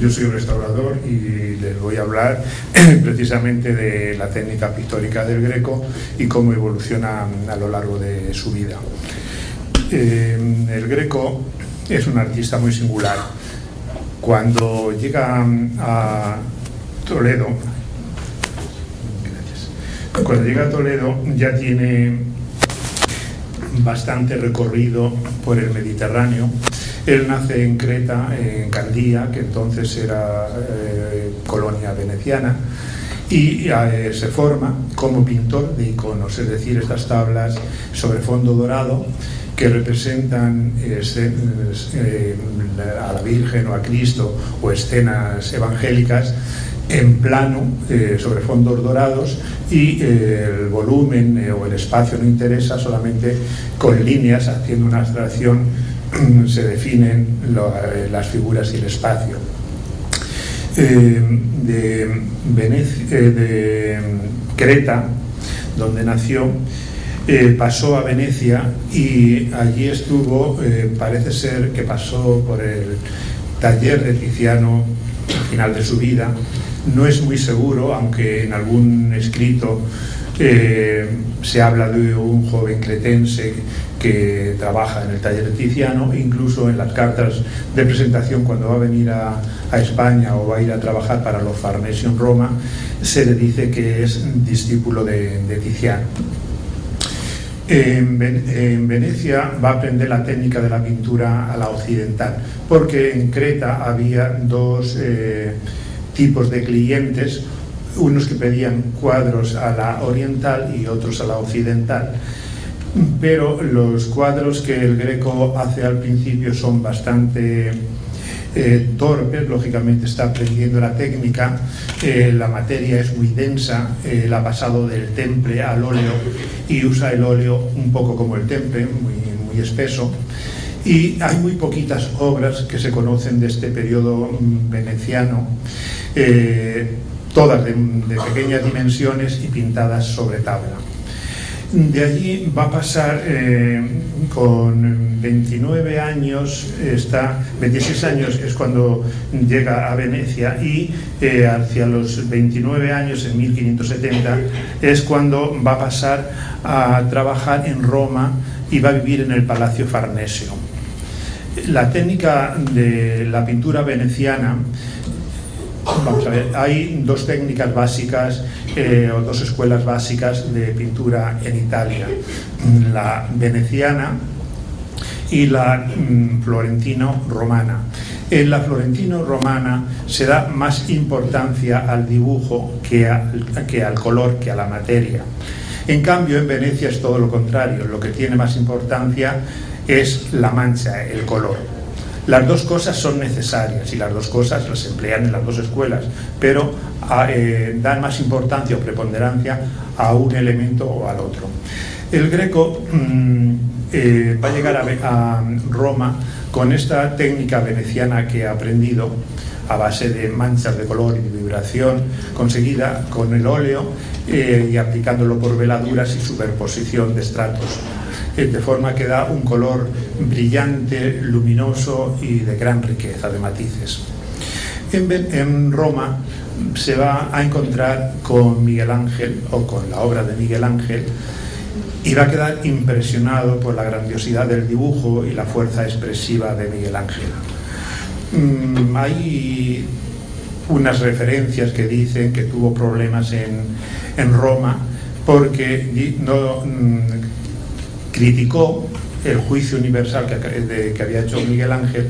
Yo soy restaurador y les voy a hablar precisamente de la técnica pictórica del Greco y cómo evoluciona a lo largo de su vida. El Greco es un artista muy singular. Cuando llega a Toledo, ya tiene bastante recorrido por el Mediterráneo. Él nace en Creta, en Candía, que entonces era colonia veneciana, y se forma como pintor de iconos, es decir, estas tablas sobre fondo dorado que representan a la Virgen o a Cristo o escenas evangélicas en plano, sobre fondos dorados, y el volumen o el espacio no interesa, solamente con líneas, haciendo una abstracción, se definen las figuras y el espacio. De Creta, donde nació, pasó a Venecia y allí estuvo, parece ser que pasó por el taller de Tiziano al final de su vida. No es muy seguro, aunque en algún escrito se habla de un joven cretense que trabaja en el taller de Tiziano. Incluso en las cartas de presentación, cuando va a venir a España o va a ir a trabajar para los Farnesio en Roma, se le dice que es discípulo de Tiziano. En Venecia va a aprender la técnica de la pintura a la occidental, porque en Creta había dos tipos de clientes, unos que pedían cuadros a la oriental y otros a la occidental. Pero los cuadros que el Greco hace al principio son bastante torpes. Lógicamente está aprendiendo la técnica, la materia es muy densa, él ha pasado del temple al óleo y usa el óleo un poco como el temple, muy espeso. Y hay muy poquitas obras que se conocen de este periodo veneciano, todas de pequeñas dimensiones y pintadas sobre tabla. De allí va a pasar con 29 años, 26 años es cuando llega a Venecia, y hacia los 29 años, en 1570, es cuando va a pasar a trabajar en Roma y va a vivir en el Palacio Farnesio. La técnica de la pintura veneciana, vamos a ver, hay dos técnicas básicas o dos escuelas básicas de pintura en Italia: la veneciana y la florentino-romana. En la florentino-romana se da más importancia al dibujo que al color, que a la materia. En cambio, en Venecia es todo lo contrario. Lo que tiene más importancia es la mancha, el color. Las dos cosas son necesarias y las dos cosas las emplean en las dos escuelas, pero dan más importancia o preponderancia a un elemento o al otro. El Greco va a llegar a Roma con esta técnica veneciana que ha aprendido a base de manchas de color y de vibración, conseguida con el óleo y aplicándolo por veladuras y superposición de estratos, de forma que da un color brillante, luminoso y de gran riqueza de matices. En Roma se va a encontrar con Miguel Ángel, o con la obra de Miguel Ángel, y va a quedar impresionado por la grandiosidad del dibujo y la fuerza expresiva de Miguel Ángel. Hay unas referencias que dicen que tuvo problemas en Roma porque criticó el juicio universal que había hecho Miguel Ángel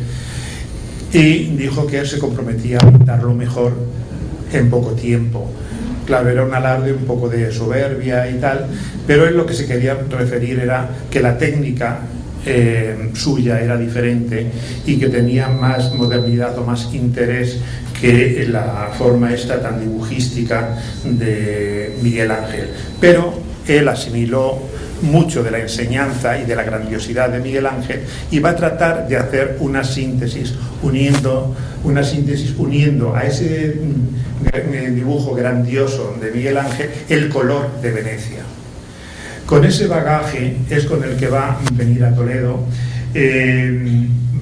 y dijo que él se comprometía a pintarlo mejor en poco tiempo. Claro, era un alarde, un poco de soberbia y tal, pero él lo que se quería referir era que la técnica suya era diferente y que tenía más modernidad o más interés que la forma esta tan dibujística de Miguel Ángel. Pero él asimiló mucho de la enseñanza y de la grandiosidad de Miguel Ángel y va a tratar de hacer una síntesis uniendo a ese dibujo grandioso de Miguel Ángel el color de Venecia. Con ese bagaje es con el que va a venir a Toledo,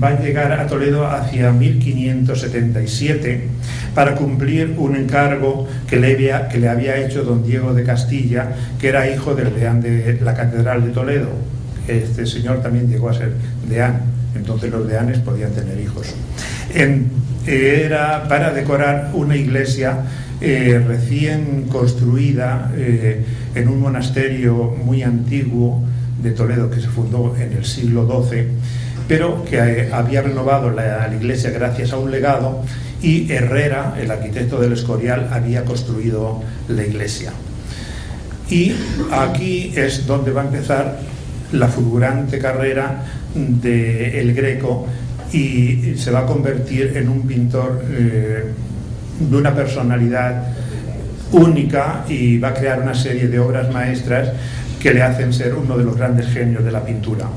va a llegar a Toledo hacia 1577 para cumplir un encargo que le había hecho don Diego de Castilla, que era hijo del deán de la Catedral de Toledo. Este señor también llegó a ser deán, entonces los deanes podían tener hijos. Era para decorar una iglesia recién construida en un monasterio muy antiguo de Toledo que se fundó en el siglo XII, pero que había renovado la iglesia gracias a un legado, y Herrera, el arquitecto del Escorial, había construido la iglesia. Y aquí es donde va a empezar la fulgurante carrera de El Greco, y se va a convertir en un pintor de una personalidad única, y va a crear una serie de obras maestras que le hacen ser uno de los grandes genios de la pintura.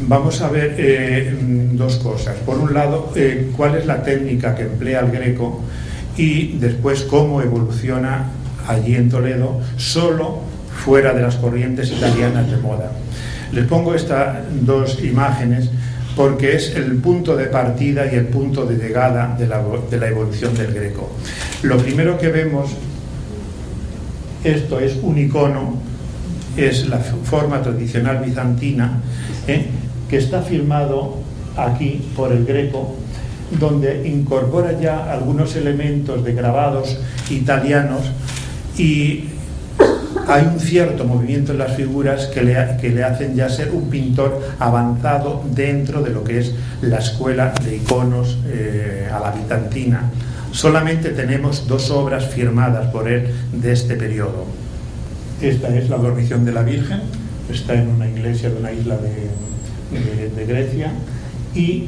Vamos a ver dos cosas. Por un lado, cuál es la técnica que emplea el Greco, y después cómo evoluciona allí en Toledo, solo fuera de las corrientes italianas de moda. Les pongo estas dos imágenes porque es el punto de partida y el punto de llegada de la evolución del Greco. Lo primero que vemos, esto es un icono, es la forma tradicional bizantina, que está firmado aquí por el Greco, donde incorpora ya algunos elementos de grabados italianos, y hay un cierto movimiento en las figuras que le hacen ya ser un pintor avanzado dentro de lo que es la escuela de iconos a la bizantina. Solamente tenemos dos obras firmadas por él de este periodo. Esta es la Dormición de la Virgen, está en una iglesia de una isla de Grecia, y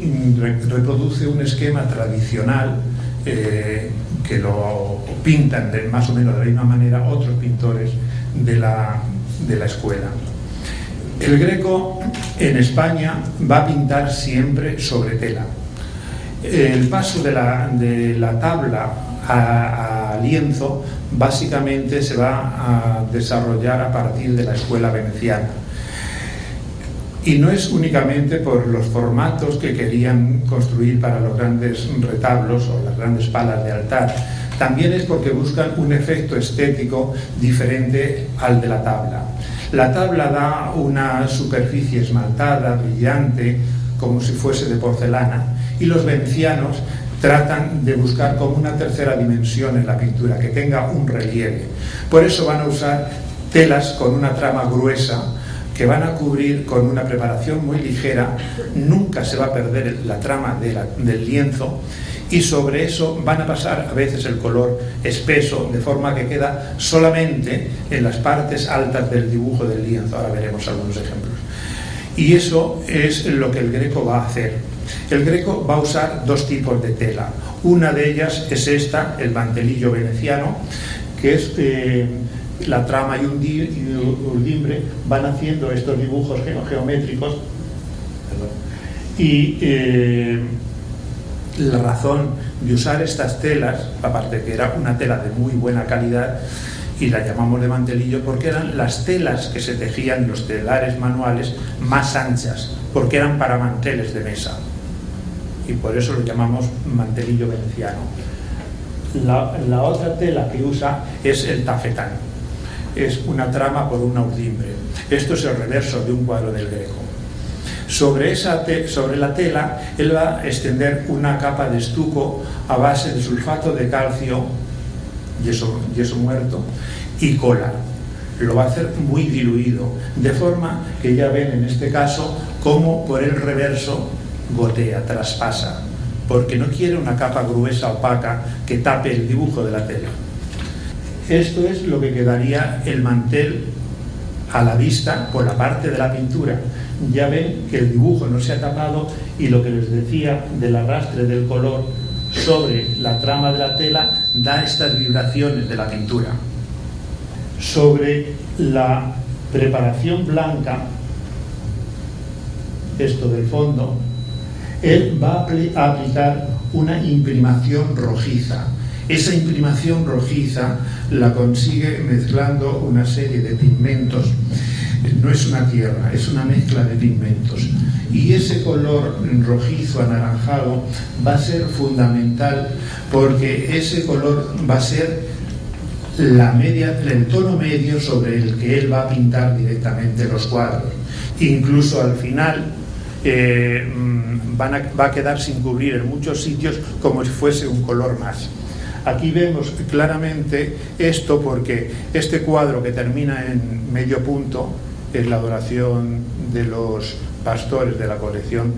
reproduce un esquema tradicional que lo pintan más o menos de la misma manera otros pintores de la escuela. El Greco en España va a pintar siempre sobre tela. El paso de la tabla a lienzo básicamente se va a desarrollar a partir de la escuela veneciana, y no es únicamente por los formatos que querían construir para los grandes retablos o las grandes palas de altar, también es porque buscan un efecto estético diferente al de la tabla. La tabla da una superficie esmaltada, brillante, como si fuese de porcelana, y los venecianos tratan de buscar como una tercera dimensión en la pintura, que tenga un relieve. Por eso van a usar telas con una trama gruesa, que van a cubrir con una preparación muy ligera. Nunca se va a perder la trama del lienzo, y sobre eso van a pasar a veces el color espeso, de forma que queda solamente en las partes altas del dibujo del lienzo. Ahora veremos algunos ejemplos. Y eso es lo que el Greco va a hacer. El Greco va a usar dos tipos de tela. Una de ellas es esta, el mantelillo veneciano, que es la trama y urdimbre van haciendo estos dibujos geométricos, y la razón de usar estas telas, aparte que era una tela de muy buena calidad, y la llamamos de mantelillo porque eran las telas que se tejían, los telares manuales, más anchas, porque eran para manteles de mesa, y por eso lo llamamos mantelillo veneciano. La otra tela que usa es el tafetán, es una trama por una urdimbre. Esto es el reverso de un cuadro del Greco. Sobre la tela él va a extender una capa de estuco a base de sulfato de calcio, yeso muerto, y cola. Lo va a hacer muy diluido, de forma que ya ven en este caso cómo por el reverso gotea, traspasa, porque no quiere una capa gruesa, opaca, que tape el dibujo de la tela. Esto es lo que quedaría el mantel a la vista por la parte de la pintura. Ya ven que el dibujo no se ha tapado, y lo que les decía del arrastre del color sobre la trama de la tela da estas vibraciones de la pintura. Sobre la preparación blanca, esto del fondo, él va a aplicar una imprimación rojiza. Esa imprimación rojiza la consigue mezclando una serie de pigmentos no es una tierra, es una mezcla de pigmentos. Y ese color rojizo anaranjado va a ser fundamental, porque ese color va a ser el tono medio sobre el que él va a pintar directamente los cuadros. Incluso al final va a quedar sin cubrir en muchos sitios como si fuese un color más. Aquí vemos claramente esto, porque este cuadro que termina en medio punto es la adoración de los pastores de la colección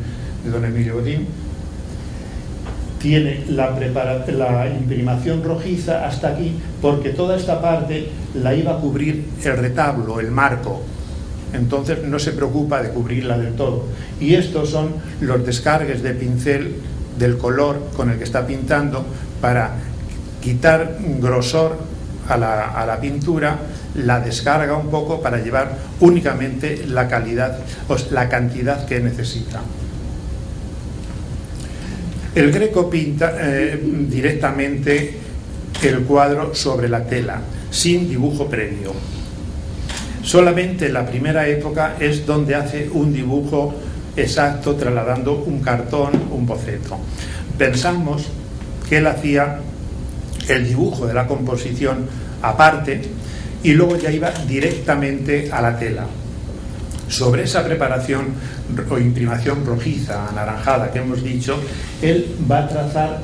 de don Emilio Godín. Tiene la imprimación rojiza hasta aquí, porque toda esta parte la iba a cubrir el retablo, el marco. Entonces no se preocupa de cubrirla del todo. Y estos son los descargues de pincel del color con el que está pintando, para quitar grosor a la pintura, la descarga un poco para llevar únicamente la calidad, o la cantidad que necesita. El Greco pinta directamente el cuadro sobre la tela, sin dibujo previo. Solamente en la primera época es donde hace un dibujo exacto, trasladando un cartón, un boceto. Pensamos que él hacía el dibujo de la composición aparte y luego ya iba directamente a la tela. Sobre esa preparación o imprimación rojiza, anaranjada que hemos dicho, él va a trazar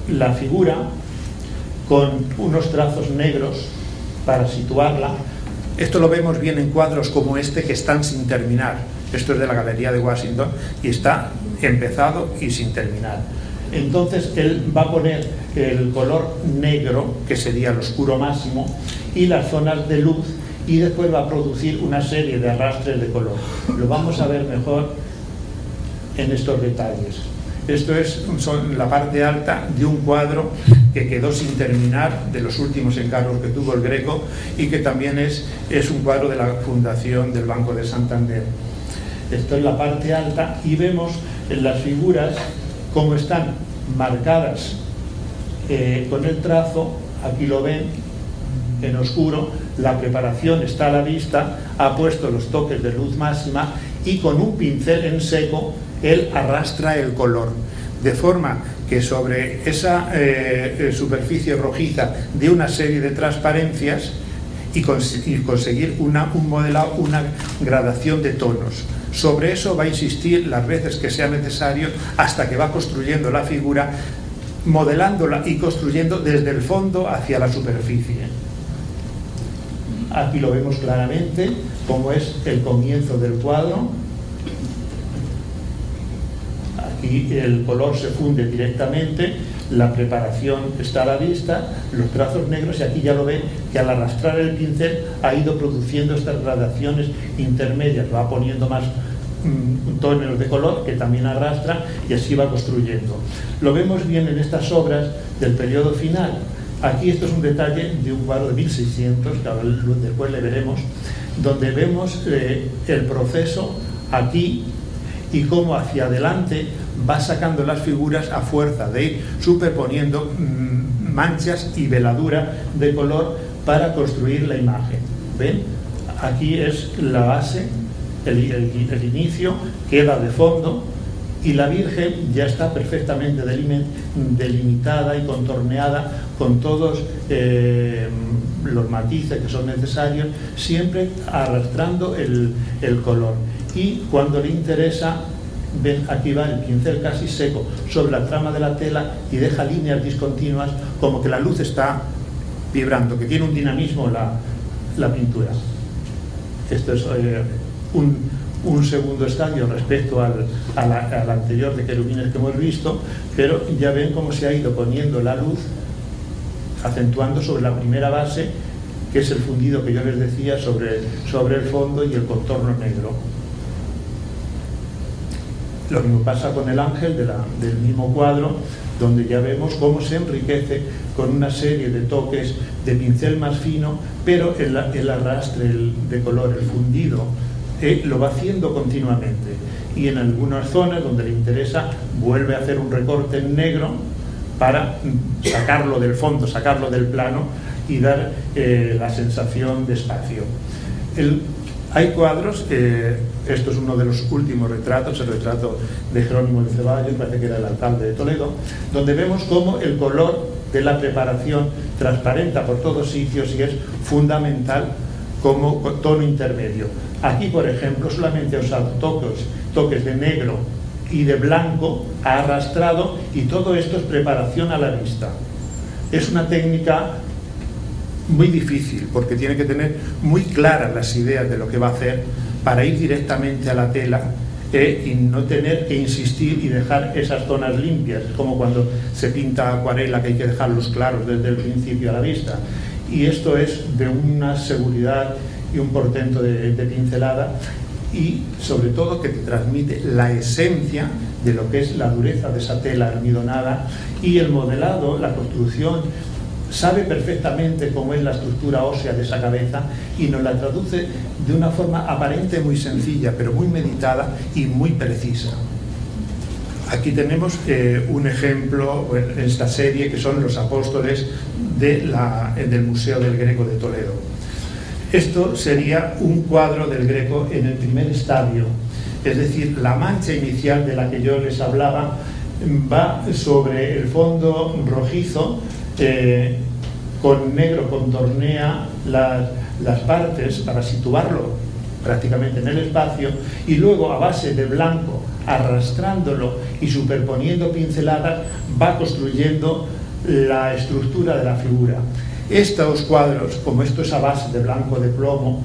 la figura con unos trazos negros para situarla. Esto lo vemos bien en cuadros como este, que están sin terminar. Esto es de la Galería de Washington y está empezado y sin terminar. Entonces él va a poner el color negro, que sería el oscuro máximo, y las zonas de luz, y después va a producir una serie de arrastres de color. Lo vamos a ver mejor en estos detalles. Esto es la parte alta de un cuadro que quedó sin terminar, de los últimos encargos que tuvo el Greco, y que también es un cuadro de la Fundación del Banco de Santander. Esto es la parte alta, y vemos en las figuras cómo están marcadas con el trazo. Aquí lo ven en oscuro, la preparación está a la vista, ha puesto los toques de luz máxima y con un pincel en seco él arrastra el color, de forma que sobre esa superficie rojiza de una serie de transparencias y conseguir un modelado, una gradación de tonos. Sobre eso va a insistir las veces que sea necesario, hasta que va construyendo la figura, modelándola y construyendo desde el fondo hacia la superficie. Aquí lo vemos claramente, como es el comienzo del cuadro. Aquí el color se funde directamente, la preparación está a la vista, los trazos negros, y aquí ya lo ven que al arrastrar el pincel ha ido produciendo estas gradaciones intermedias, va poniendo más tonos de color que también arrastra, y así va construyendo. Lo vemos bien en estas obras del periodo final. Aquí esto es un detalle de un cuadro de 1600, que después le veremos, donde vemos el proceso aquí y cómo hacia adelante va sacando las figuras a fuerza de ir superponiendo manchas y veladura de color para construir la imagen. ¿Ven? Aquí es la base, el inicio, queda de fondo, y la Virgen ya está perfectamente delimitada y contorneada con todos los matices que son necesarios, siempre arrastrando el color. Y cuando le interesa, ven, aquí va el pincel casi seco sobre la trama de la tela y deja líneas discontinuas, como que la luz está vibrando, que tiene un dinamismo la pintura. Esto es un segundo estadio respecto al anterior de querubines que hemos visto, pero ya ven cómo se ha ido poniendo la luz, acentuando sobre la primera base, que es el fundido que yo les decía sobre el fondo y el contorno negro. Lo mismo pasa con el ángel del mismo cuadro, donde ya vemos cómo se enriquece con una serie de toques de pincel más fino, pero el arrastre de color, el fundido, lo va haciendo continuamente, y en algunas zonas donde le interesa vuelve a hacer un recorte en negro para sacarlo del fondo, sacarlo del plano y dar la sensación de espacio. Hay cuadros, esto es uno de los últimos retratos, el retrato de Jerónimo de Ceballos, parece que era el alcalde de Toledo, donde vemos cómo el color de la preparación transparenta por todos sitios y es fundamental como tono intermedio. Aquí, por ejemplo, solamente ha usado toques de negro y de blanco, ha arrastrado, y todo esto es preparación a la vista. Es una técnica muy difícil porque tiene que tener muy claras las ideas de lo que va a hacer para ir directamente a la tela y no tener que insistir y dejar esas zonas limpias. Es como cuando se pinta acuarela, que hay que dejar los claros desde el principio a la vista. Y esto es de una seguridad y un portento de pincelada, y sobre todo que te transmite la esencia de lo que es la dureza de esa tela almidonada, y el modelado, la construcción, sabe perfectamente cómo es la estructura ósea de esa cabeza y nos la traduce de una forma aparente muy sencilla, pero muy meditada y muy precisa. Aquí tenemos un ejemplo en esta serie, que son los apóstoles del Museo del Greco de Toledo. Esto sería un cuadro del Greco en el primer estadio, es decir, la mancha inicial de la que yo les hablaba va sobre el fondo rojizo, con negro contornea las partes para situarlo prácticamente en el espacio, y luego a base de blanco, arrastrándolo y superponiendo pinceladas, va construyendo la estructura de la figura. Estos cuadros, como esto es a base de blanco de plomo,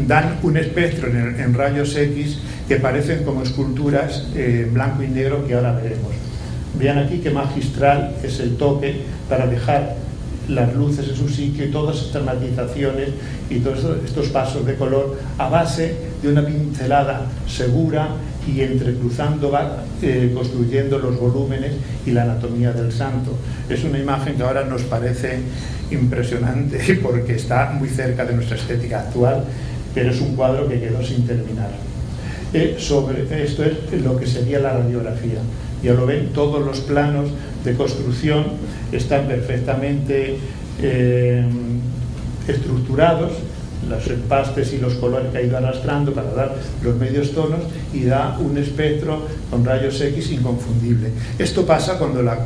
dan un espectro en rayos X que parecen como esculturas en blanco y negro, que ahora veremos. Vean aquí qué magistral es el toque para dejar las luces en su sitio y todas estas matizaciones y todos estos pasos de color a base de una pincelada segura, y entrecruzando va construyendo los volúmenes y la anatomía del santo. Es una imagen que ahora nos parece impresionante porque está muy cerca de nuestra estética actual, pero es un cuadro que quedó sin terminar. Sobre esto es lo que sería la radiografía. Ya lo ven, todos los planos de construcción están perfectamente estructurados, los empastes y los colores que ha ido arrastrando para dar los medios tonos, y da un espectro con rayos X inconfundible. Esto pasa cuando la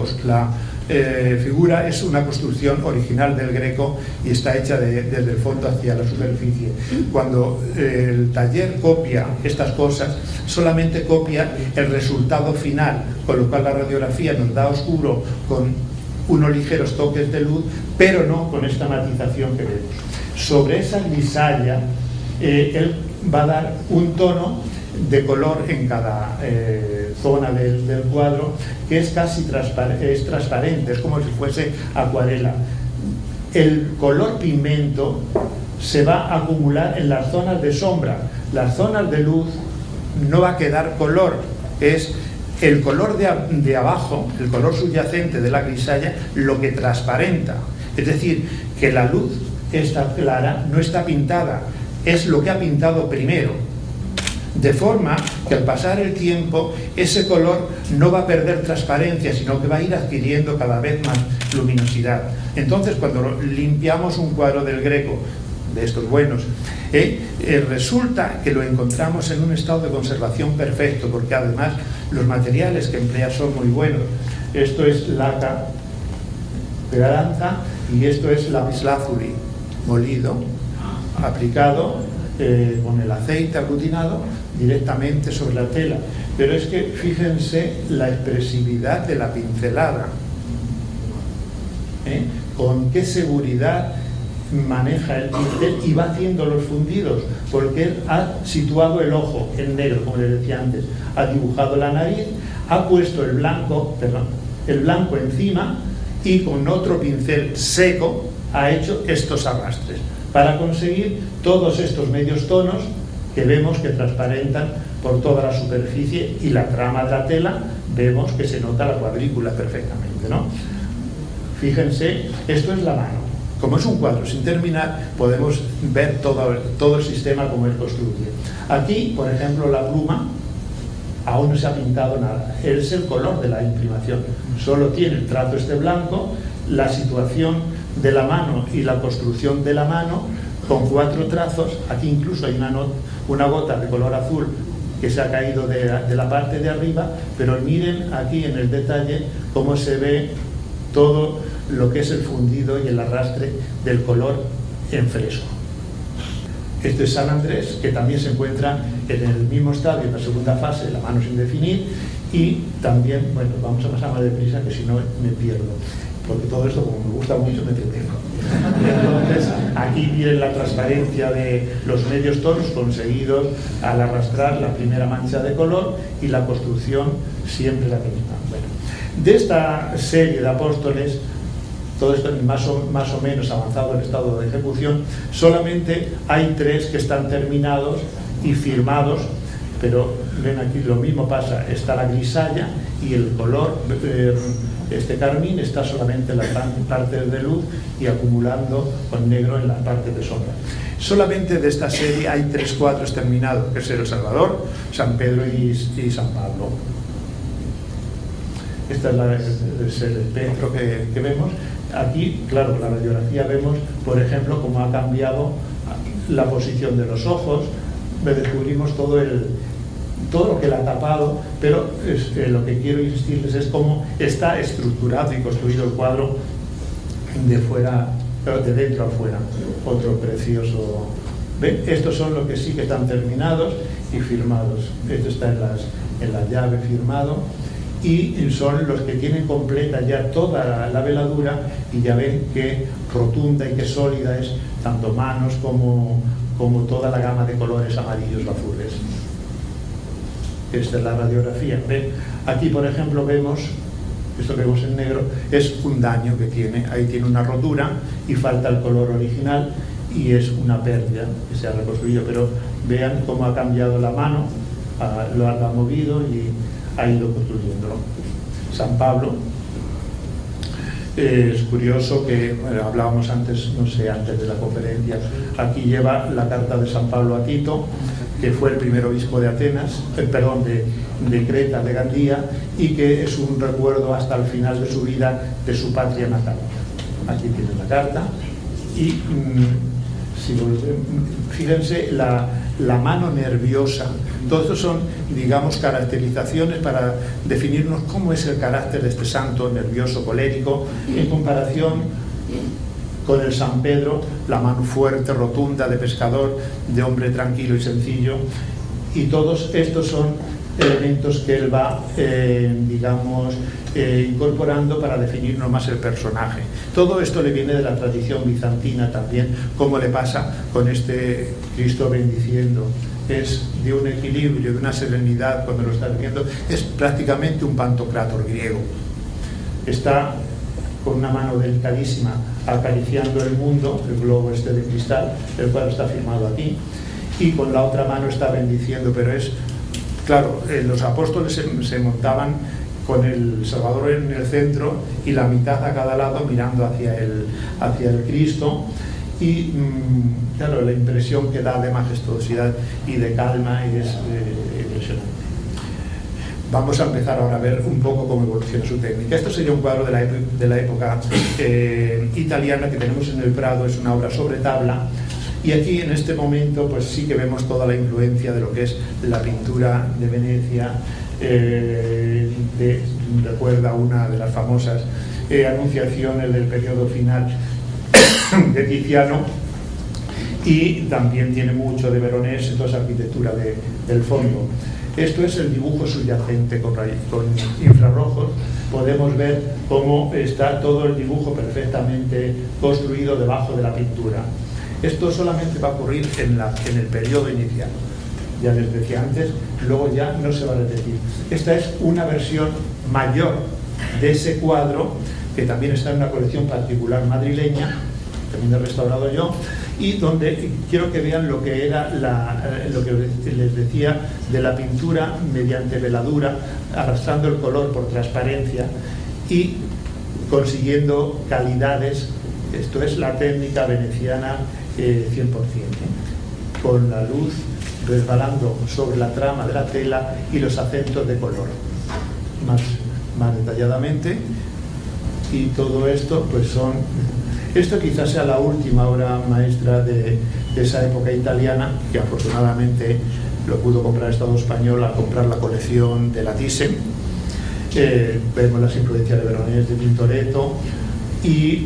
figura es una construcción original del Greco y está hecha desde el fondo hacia la superficie. Cuando el taller copia estas cosas, solamente copia el resultado final, con lo cual la radiografía nos da oscuro con unos ligeros toques de luz, pero no con esta matización que vemos. Sobre esa grisalla, él va a dar un tono de color en cada zona del cuadro, que es casi transparente, es como si fuese acuarela. El color pigmento se va a acumular en las zonas de sombra. Las zonas de luz no va a quedar color, es el color de abajo, el color subyacente de la grisalla, lo que transparenta. Es decir, que la luz esta clara no está pintada, es lo que ha pintado primero, de forma que al pasar el tiempo ese color no va a perder transparencia, sino que va a ir adquiriendo cada vez más luminosidad. Entonces, cuando limpiamos un cuadro del Greco, de estos buenos, resulta que lo encontramos en un estado de conservación perfecto, porque además los materiales que emplea son muy buenos. Esto es laca de aranza y esto es lapislázuli molido, aplicado con el aceite aglutinado directamente sobre la tela. Pero es que fíjense la expresividad de la pincelada, con qué seguridad maneja el pincel y va haciendo los fundidos, porque él ha situado el ojo en negro, como les decía antes, ha dibujado la nariz, ha puesto el blanco encima, y con otro pincel seco ha hecho estos arrastres para conseguir todos estos medios tonos que vemos que transparentan por toda la superficie, y la trama de la tela vemos que se nota la cuadrícula perfectamente, ¿no? Fíjense, esto es la mano. Como es un cuadro sin terminar, podemos ver todo el sistema como él construye. Aquí, por ejemplo, la pluma aún no se ha pintado nada, es el color de la imprimación, solo tiene el trazo este blanco, la situación de la mano y la construcción de la mano con 4 trazos. Aquí incluso hay una gota de color azul que se ha caído de la parte de arriba, pero miren aquí en el detalle cómo se ve todo lo que es el fundido y el arrastre del color en fresco. Este es San Andrés, que también se encuentra en el mismo estadio, en la segunda fase, la mano sin definir, y también, bueno, vamos a pasar más deprisa, que si no me pierdo, porque todo esto, como me gusta mucho, me entretengo. Entonces, aquí miren la transparencia de los medios tonos conseguidos al arrastrar la primera mancha de color, y la construcción siempre la misma. Bueno, de esta serie de apóstoles, todo esto más o menos avanzado el estado de ejecución, solamente hay 3 que están terminados y firmados, pero ven aquí lo mismo pasa, está la grisalla y el color, este carmín está solamente en las partes de luz y acumulando con negro en las partes de sombra. Solamente de esta serie hay 3 cuadros terminados, que es el Salvador, San Pedro y San Pablo. Esta es el espectro que vemos. Aquí, claro, en la radiografía vemos, por ejemplo, cómo ha cambiado la posición de los ojos, descubrimos todo lo que la ha tapado, pero lo que quiero insistirles es cómo está estructurado y construido el cuadro de dentro a fuera. Otro precioso. ¿Ven? Estos son los que sí que están terminados y firmados. Esto está en la llave firmado, y son los que tienen completa ya toda la veladura, y ya ven qué rotunda y qué sólida es, tanto manos como toda la gama de colores amarillos o azules. Esta es la radiografía. ¿Ven? Aquí, por ejemplo, vemos, esto que vemos en negro, es un daño que tiene. Ahí tiene una rotura y falta el color original, y es una pérdida que se ha reconstruido. Pero vean cómo ha cambiado la mano, lo ha movido y ha ido construyéndolo. San Pablo, es curioso que, bueno, hablábamos antes, no sé, antes de la conferencia, aquí lleva la carta de San Pablo a Tito, que fue el primer obispo de Atenas, de Creta, de Gandía, y que es un recuerdo hasta el final de su vida de su patria natal. Aquí tienen la carta, y fíjense la mano nerviosa. Todos estos son, digamos, caracterizaciones para definirnos cómo es el carácter de este santo nervioso, colérico, en comparación con el San Pedro, la mano fuerte, rotunda, de pescador, de hombre tranquilo y sencillo. Y todos estos son elementos que él va, incorporando para definirnos más el personaje. Todo esto le viene de la tradición bizantina también, como le pasa con este Cristo bendiciendo. Es de un equilibrio, de una serenidad cuando lo estás viendo. Es prácticamente un pantocrátor griego. Está con una mano delicadísima acariciando el mundo, el globo este de cristal, el cual está firmado aquí, y con la otra mano está bendiciendo. Pero es, claro, los apóstoles se montaban con el Salvador en el centro y la mitad a cada lado mirando hacia el Cristo, y claro, la impresión que da de majestuosidad y de calma es impresionante. Vamos a empezar ahora a ver un poco cómo evoluciona su técnica. Esto sería un cuadro de la época italiana que tenemos en el Prado. Es una obra sobre tabla, y aquí en este momento pues sí que vemos toda la influencia de lo que es la pintura de Venecia. Recuerda una de las famosas anunciaciones del periodo final de Tiziano, y también tiene mucho de Veronese, toda esa arquitectura del fondo. Esto es el dibujo subyacente con infrarrojos. Podemos ver cómo está todo el dibujo perfectamente construido debajo de la pintura. Esto solamente va a ocurrir en el periodo inicial. Ya les decía antes, luego ya no se va a repetir. Esta es una versión mayor de ese cuadro, que también está en una colección particular madrileña, también he restaurado yo, y donde quiero que vean lo que era lo que les decía de la pintura mediante veladura, arrastrando el color por transparencia y consiguiendo calidades. Esto es la técnica veneciana 100%, con la luz resbalando sobre la trama de la tela y los acentos de color más detalladamente. Y todo esto pues esto quizás sea la última obra maestra de de esa época italiana, que afortunadamente lo pudo comprar el Estado español al comprar la colección de la Thyssen. Vemos las influencias de Veronese, de Tintoretto, y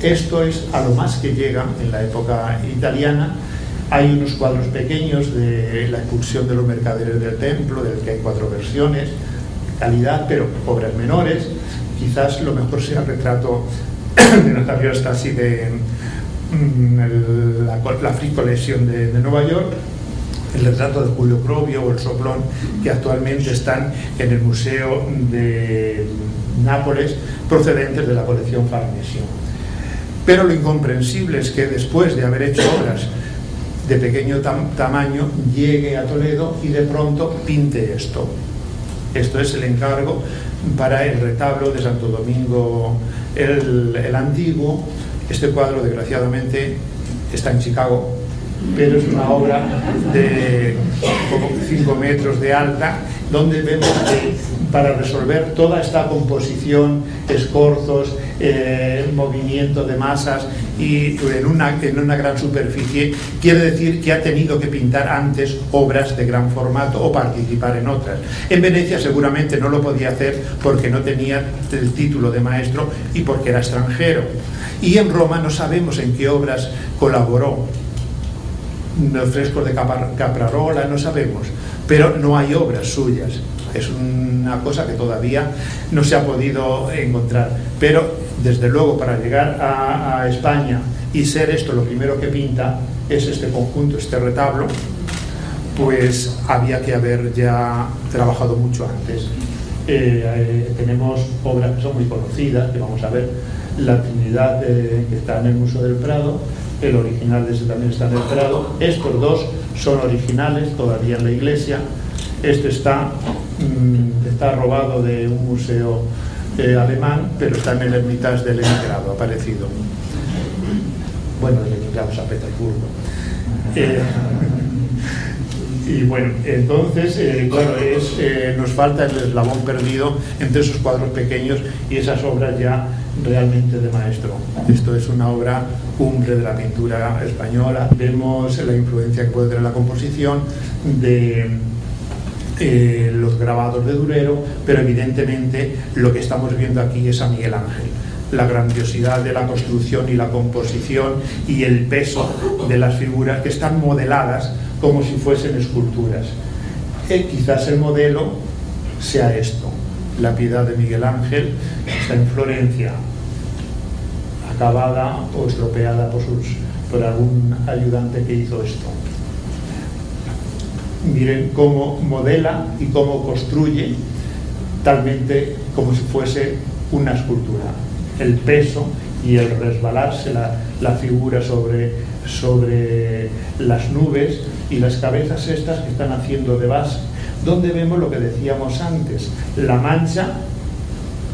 esto es a lo más que llega en la época italiana. Hay unos cuadros pequeños de la expulsión de los mercaderes del templo, del que hay 4 versiones, calidad, pero obras menores. Quizás lo mejor sea el retrato de Natalio Stasi de la Free Collection de Nueva York, el retrato de Julio Probio o el soplón, que actualmente están en el Museo de Nápoles, procedentes de la colección Farnesio. Pero lo incomprensible es que después de haber hecho obras de pequeño tamaño, llegue a Toledo y de pronto pinte esto. Esto es el encargo para el retablo de Santo Domingo el Antiguo. Este cuadro, desgraciadamente, está en Chicago, pero es una obra de como 5 metros de alta, donde vemos que para resolver toda esta composición, escorzos, movimiento de masas y en una gran superficie, quiere decir que ha tenido que pintar antes obras de gran formato o participar en otras. En Venecia seguramente no lo podía hacer porque no tenía el título de maestro y porque era extranjero. Y en Roma no sabemos en qué obras colaboró. Los frescos de Caprarola no sabemos, pero no hay obras suyas. Es una cosa que todavía no se ha podido encontrar. Pero desde luego, para llegar a España y ser esto lo primero que pinta, es este conjunto, este retablo, pues había que haber ya trabajado mucho antes. Tenemos obras que son muy conocidas, que vamos a ver: la Trinidad, que está en el Museo del Prado, el original de ese también está en el Prado. Estos dos son originales todavía en la iglesia. Este está robado de un museo alemán, pero está en el Hermitage de Leningrado, aparecido. Bueno, de Leningrado, San Petersburgo. Y bueno, entonces, claro, nos falta el eslabón perdido entre esos cuadros pequeños y esas obras ya realmente de maestro. Esto es una obra cumbre de la pintura española. Vemos la influencia que puede tener la composición de los grabados de Durero, pero evidentemente lo que estamos viendo aquí es a Miguel Ángel. La grandiosidad de la construcción y la composición y el peso de las figuras, que están modeladas como si fuesen esculturas. Quizás el modelo sea esto: la Piedad de Miguel Ángel, que está en Florencia, acabada o estropeada por algún ayudante que hizo esto. Miren cómo modela y cómo construye, talmente como si fuese una escultura. El peso y el resbalarse la figura sobre las nubes, y las cabezas estas que están haciendo de base, donde vemos lo que decíamos antes: la mancha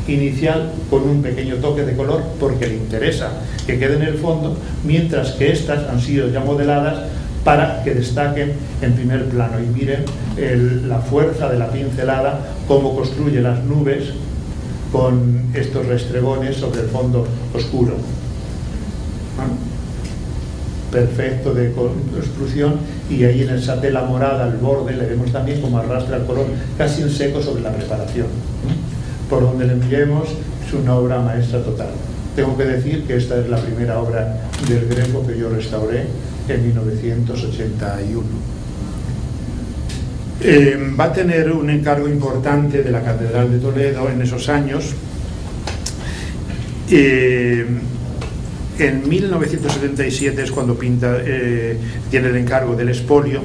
inicial con un pequeño toque de color, porque le interesa que quede en el fondo, mientras que estas han sido ya modeladas para que destaquen en primer plano. Y miren la fuerza de la pincelada, cómo construye las nubes con estos restregones sobre el fondo oscuro. Perfecto de construcción. Y ahí en esa tela morada, al borde, le vemos también cómo arrastra el color casi en seco sobre la preparación. Por donde le miremos, es una obra maestra total. Tengo que decir que esta es la primera obra del Greco que yo restauré en 1981. Va a tener un encargo importante de la Catedral de Toledo en esos años. En 1977 es cuando pinta, tiene el encargo del expolio.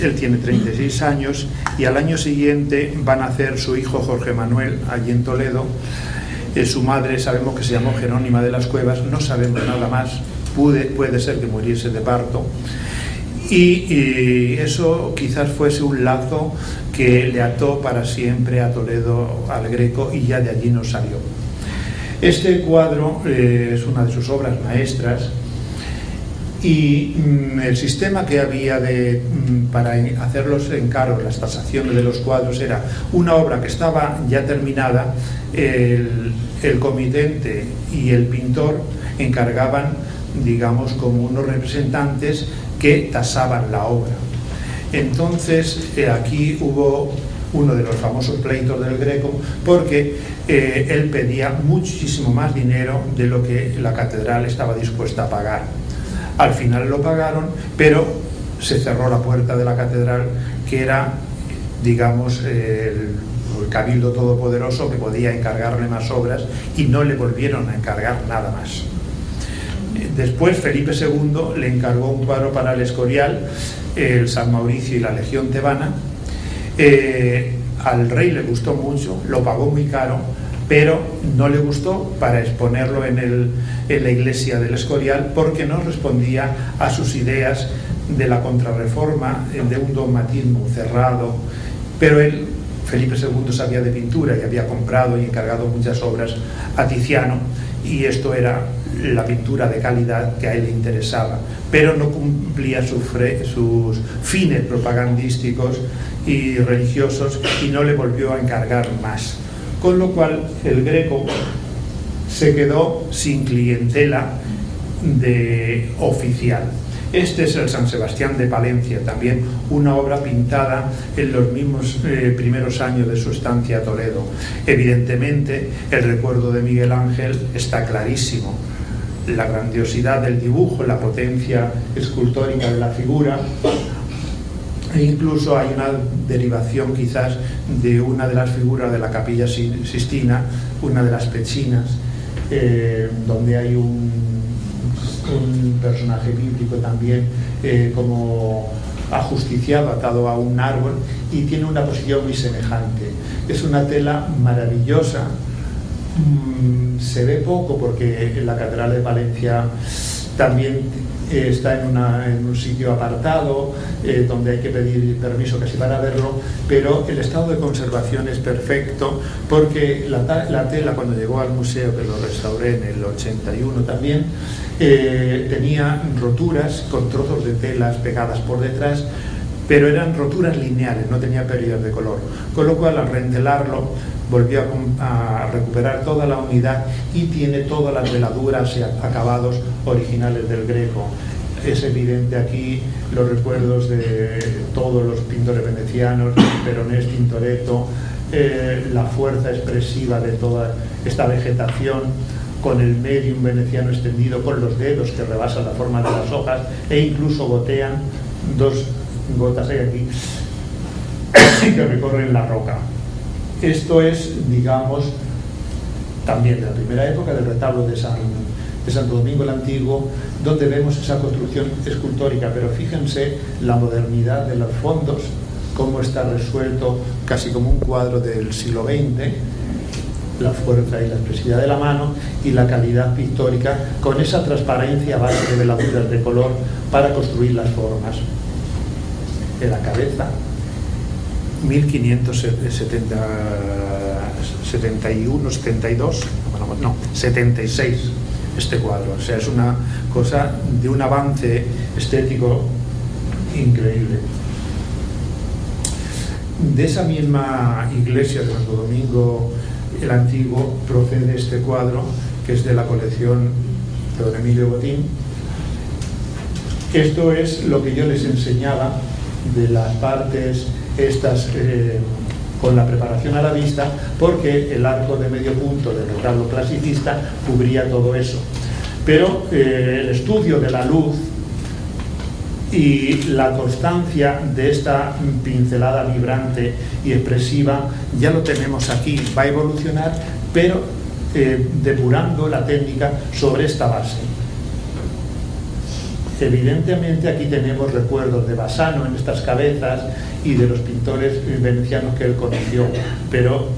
Él tiene 36 años y al año siguiente va a nacer su hijo Jorge Manuel allí en Toledo. Su madre sabemos que se llamó Jerónima de las Cuevas, no sabemos nada más. Puede ser que muriese de parto, y eso quizás fuese un lazo que le ató para siempre a Toledo, al Greco, y ya de allí no salió. Este cuadro es una de sus obras maestras, y el sistema que había para hacer los encargos, las tasaciones de los cuadros, era una obra que estaba ya terminada, el comitente y el pintor encargaban digamos, como unos representantes que tasaban la obra. Entonces aquí hubo uno de los famosos pleitos del Greco, porque él pedía muchísimo más dinero de lo que la catedral estaba dispuesta a pagar. Al final lo pagaron, pero se cerró la puerta de la catedral, que era, digamos, el cabildo todopoderoso que podía encargarle más obras, y no le volvieron a encargar nada más. Después Felipe II le encargó un cuadro para el Escorial, el San Mauricio y la Legión Tebana. Al rey le gustó mucho, lo pagó muy caro, pero no le gustó para exponerlo en la iglesia del Escorial, porque no respondía a sus ideas de la contrarreforma, de un dogmatismo cerrado. Pero él, Felipe II, sabía de pintura y había comprado y encargado muchas obras a Tiziano, y esto era la pintura de calidad que a él le interesaba, pero no cumplía sus fines propagandísticos y religiosos, y no le volvió a encargar más, con lo cual el Greco se quedó sin clientela oficial. Este es el San Sebastián de Palencia, también una obra pintada en los mismos primeros años de su estancia a Toledo. Evidentemente, el recuerdo de Miguel Ángel está clarísimo. La grandiosidad del dibujo, la potencia escultórica de la figura, e incluso hay una derivación quizás de una de las figuras de la Capilla Sistina, una de las Pechinas, donde hay un personaje bíblico también como ajusticiado, atado a un árbol, y tiene una posición muy semejante. Es una tela maravillosa. Se ve poco porque la Catedral de Valencia también está en un sitio apartado, donde hay que pedir permiso casi para verlo, pero el estado de conservación es perfecto, porque la tela, cuando llegó al museo, que lo restauré en el 81 también, tenía roturas con trozos de telas pegadas por detrás, pero eran roturas lineales, no tenía pérdidas de color, con lo cual al rentelarlo volvió a recuperar toda la unidad y tiene todas las veladuras y acabados originales del Greco. Es evidente aquí los recuerdos de todos los pintores venecianos, Veronés, Tintoretto, la fuerza expresiva de toda esta vegetación, con el medium veneciano extendido, con los dedos que rebasan la forma de las hojas e incluso gotean, dos gotas hay aquí que recorren la roca. Esto es, digamos, también de la primera época, del retablo de Santo Domingo el Antiguo, donde vemos esa construcción escultórica, pero fíjense la modernidad de los fondos, cómo está resuelto casi como un cuadro del siglo XX, la fuerza y la expresividad de la mano y la calidad pictórica, con esa transparencia a base de veladuras de color para construir las formas. En la cabeza, 1571, 72, no, 76 este cuadro. O sea, es una cosa de un avance estético increíble. De esa misma iglesia de Santo Domingo el Antiguo procede este cuadro, que es de la colección de don Emilio Botín. Esto es lo que yo les enseñaba de las partes estas con la preparación a la vista, porque el arco de medio punto del retablo clasicista cubría todo eso. Pero el estudio de la luz y la constancia de esta pincelada vibrante y expresiva ya lo tenemos aquí. Va a evolucionar, pero depurando la técnica sobre esta base. Evidentemente aquí tenemos recuerdos de Bassano en estas cabezas y de los pintores venecianos que él conoció, pero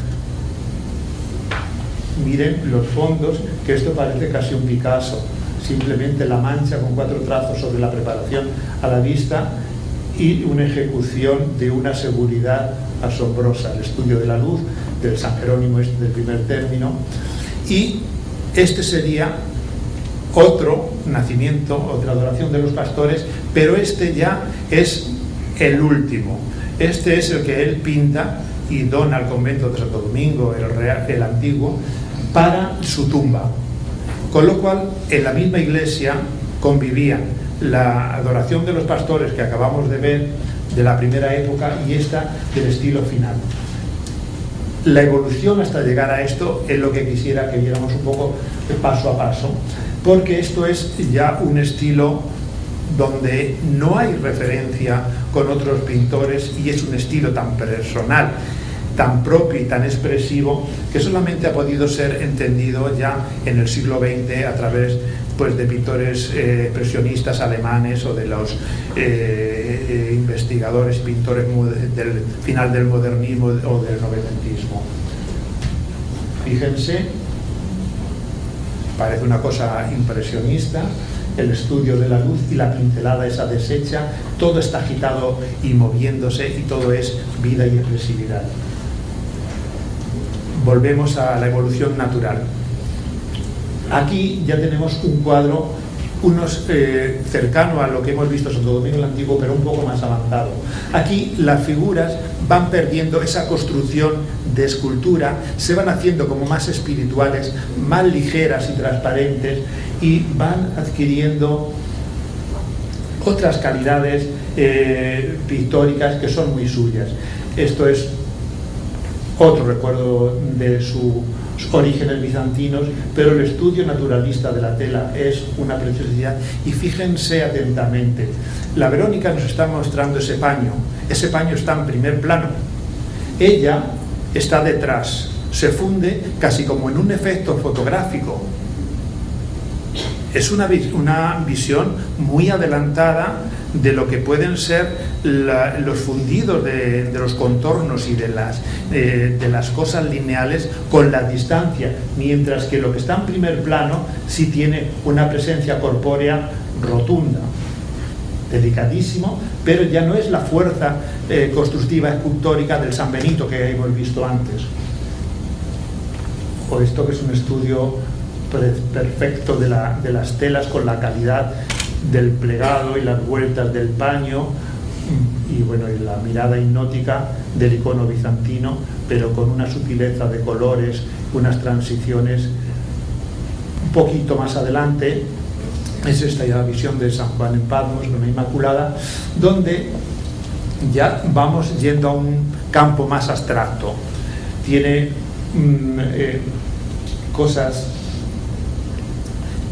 miren los fondos, que esto parece casi un Picasso, simplemente la mancha con 4 trazos sobre la preparación a la vista y una ejecución de una seguridad asombrosa, el estudio de la luz del San Jerónimo este del primer término. Y este sería otro nacimiento, otra adoración de los pastores, pero este ya es el último. Este es el que él pinta y dona al convento de Santo Domingo, el Antiguo, para su tumba. Con lo cual, en la misma iglesia convivían la adoración de los pastores que acabamos de ver de la primera época y esta del estilo final. La evolución hasta llegar a esto es lo que quisiera que viéramos un poco paso a paso, porque esto es ya un estilo donde no hay referencia con otros pintores y es un estilo tan personal, tan propio y tan expresivo que solamente ha podido ser entendido ya en el siglo XX a través pues, de pintores expresionistas alemanes o de los investigadores y pintores del final del modernismo o del novecentismo. Fíjense, parece una cosa impresionista, el estudio de la luz y la pincelada esa deshecha, todo está agitado y moviéndose y todo es vida y expresividad. Volvemos a la evolución natural. Aquí ya tenemos un cuadro, cercano a lo que hemos visto en Santo Domingo el Antiguo, pero un poco más avanzado. Aquí las figuras van perdiendo esa construcción de escultura, se van haciendo como más espirituales, más ligeras y transparentes, y van adquiriendo otras calidades pictóricas que son muy suyas. Esto es otro recuerdo de sus orígenes bizantinos, pero el estudio naturalista de la tela es una preciosidad. Y fíjense atentamente, la Verónica nos está mostrando ese paño está en primer plano, ella está detrás, se funde casi como en un efecto fotográfico. Es una visión muy adelantada de lo que pueden ser los fundidos de los contornos y de las cosas lineales con la distancia, mientras que lo que está en primer plano sí tiene una presencia corpórea rotunda, delicadísimo, pero ya no es la fuerza constructiva escultórica del San Benito que hemos visto antes, o esto que es un estudio perfecto de las telas con la calidad del plegado y las vueltas del paño y bueno, y la mirada hipnótica del icono bizantino, pero con una sutileza de colores, unas transiciones. Un poquito más adelante es esta ya la visión de San Juan en Patmos con la Inmaculada, donde ya vamos yendo a un campo más abstracto. Tiene cosas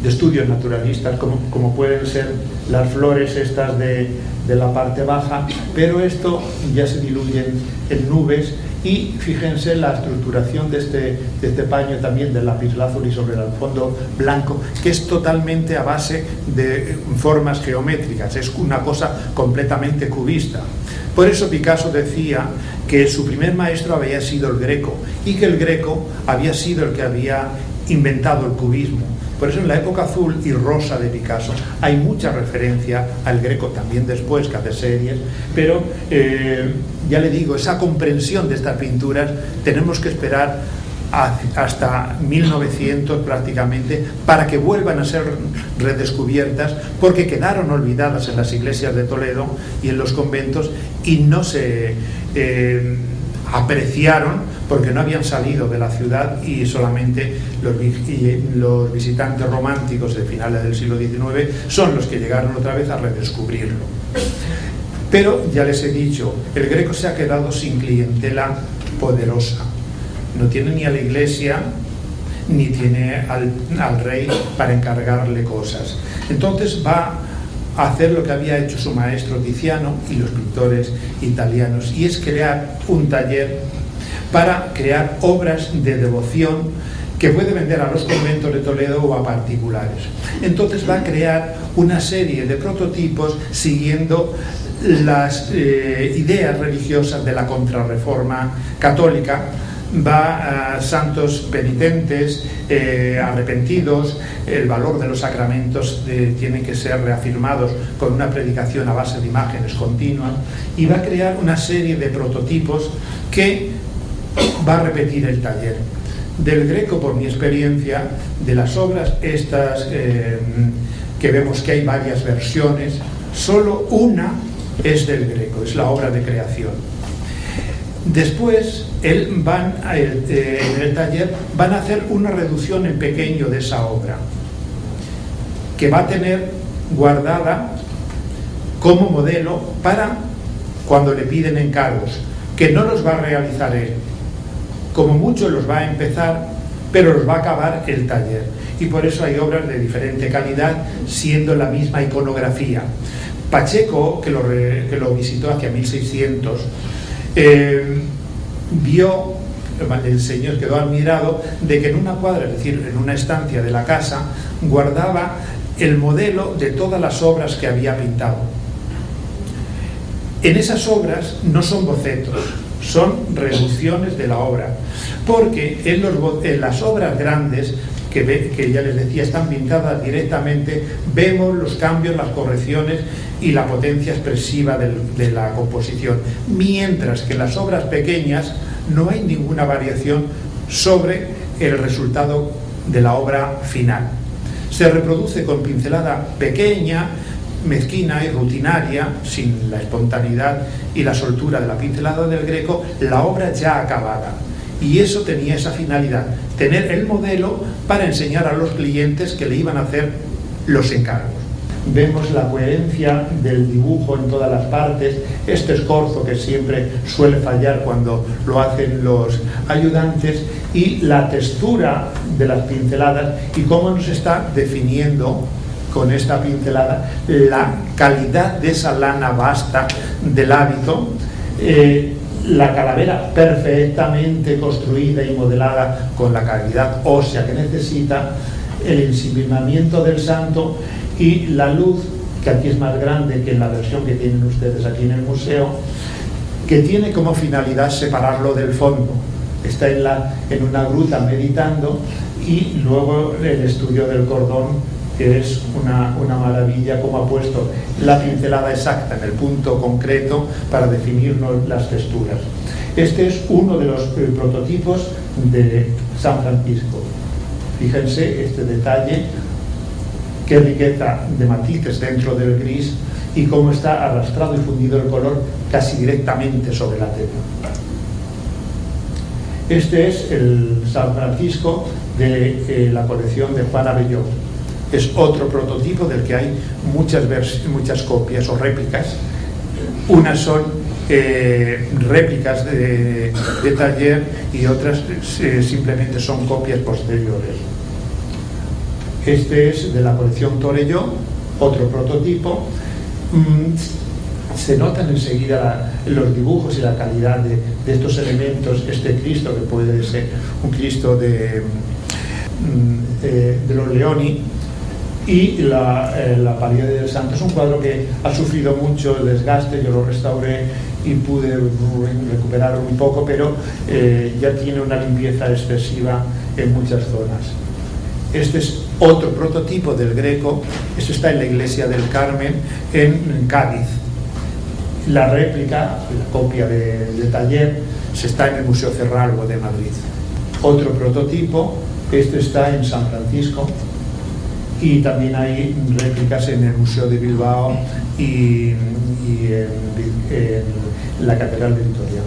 de estudios naturalistas como pueden ser las flores estas de la parte baja, pero esto ya se diluye en nubes. Y fíjense la estructuración de este paño también del lapislázuli sobre el fondo blanco, que es totalmente a base de formas geométricas, es una cosa completamente cubista. Por eso Picasso decía que su primer maestro había sido el Greco y que el Greco había sido el que había inventado el cubismo. Por eso en la época azul y rosa de Picasso hay mucha referencia al Greco, también después que hace series, pero ya le digo, esa comprensión de estas pinturas tenemos que esperar hasta 1900 prácticamente para que vuelvan a ser redescubiertas, porque quedaron olvidadas en las iglesias de Toledo y en los conventos y no se apreciaron porque no habían salido de la ciudad y solamente los visitantes románticos de finales del siglo XIX son los que llegaron otra vez a redescubrirlo. Pero ya les he dicho, el Greco se ha quedado sin clientela poderosa, no tiene ni a la iglesia ni tiene al rey para encargarle cosas. Entonces va a hacer lo que había hecho su maestro Tiziano y los pintores italianos, y es crear un taller para crear obras de devoción que puede vender a los conventos de Toledo o a particulares. Entonces va a crear una serie de prototipos siguiendo las ideas religiosas de la Contrarreforma católica. Va a santos penitentes, arrepentidos, el valor de los sacramentos tiene que ser reafirmados con una predicación a base de imágenes continuas, y va a crear una serie de prototipos que va a repetir el taller. Del Greco, por mi experiencia, de las obras estas que vemos que hay varias versiones, solo una es del Greco, es la obra de creación. Después, en el taller van a hacer una reducción en pequeño de esa obra, que va a tener guardada como modelo para cuando le piden encargos, que no los va a realizar él, como mucho los va a empezar, pero los va a acabar el taller, y por eso hay obras de diferente calidad siendo la misma iconografía. Pacheco, que lo visitó hacia 1600, vio, el señor quedó admirado de que en una cuadra, es decir, en una estancia de la casa, guardaba el modelo de todas las obras que había pintado. En esas obras no son bocetos, son reducciones de la obra, porque en las obras grandes, que ya les decía, están pintadas directamente, vemos los cambios, las correcciones y la potencia expresiva de la composición, mientras que en las obras pequeñas no hay ninguna variación sobre el resultado de la obra final. Se reproduce con pincelada pequeña, mezquina y rutinaria, sin la espontaneidad y la soltura de la pincelada del Greco, la obra ya acabada. Y eso tenía esa finalidad, tener el modelo para enseñar a los clientes que le iban a hacer los encargos. Vemos la coherencia del dibujo en todas las partes, este escorzo que siempre suele fallar cuando lo hacen los ayudantes, y la textura de las pinceladas y cómo nos está definiendo con esta pincelada la calidad de esa lana vasta del hábito, la calavera perfectamente construida y modelada con la calidad ósea que necesita, el ensimismamiento del santo y la luz, que aquí es más grande que en la versión que tienen ustedes aquí en el museo, que tiene como finalidad separarlo del fondo. Está en una gruta meditando, y luego el estudio del cordón, que es una maravilla, como ha puesto la pincelada exacta en el punto concreto para definirnos las texturas. Este es uno de los prototipos de San Francisco. Fíjense este detalle, qué riqueza de matices dentro del gris y cómo está arrastrado y fundido el color casi directamente sobre la tela. Este es el San Francisco de la colección de Juan Abelló. Es otro prototipo del que hay muchas copias o réplicas. Unas son réplicas de taller y otras simplemente son copias posteriores. Este es de la colección Torelló, otro prototipo. Se notan enseguida los dibujos y la calidad de estos elementos. Este Cristo, que puede ser un Cristo de los Leoni, y la Paría del Santo. Es un cuadro que ha sufrido mucho desgaste. Yo lo restauré y pude recuperarlo un poco, pero ya tiene una limpieza excesiva en muchas zonas. Este es otro prototipo del Greco. Esto está en la iglesia del Carmen en Cádiz. La réplica, la copia de taller, está en el Museo Cerralbo de Madrid. Otro prototipo, este está en San Francisco, y también hay réplicas en el Museo de Bilbao y en la Catedral de Vitoria.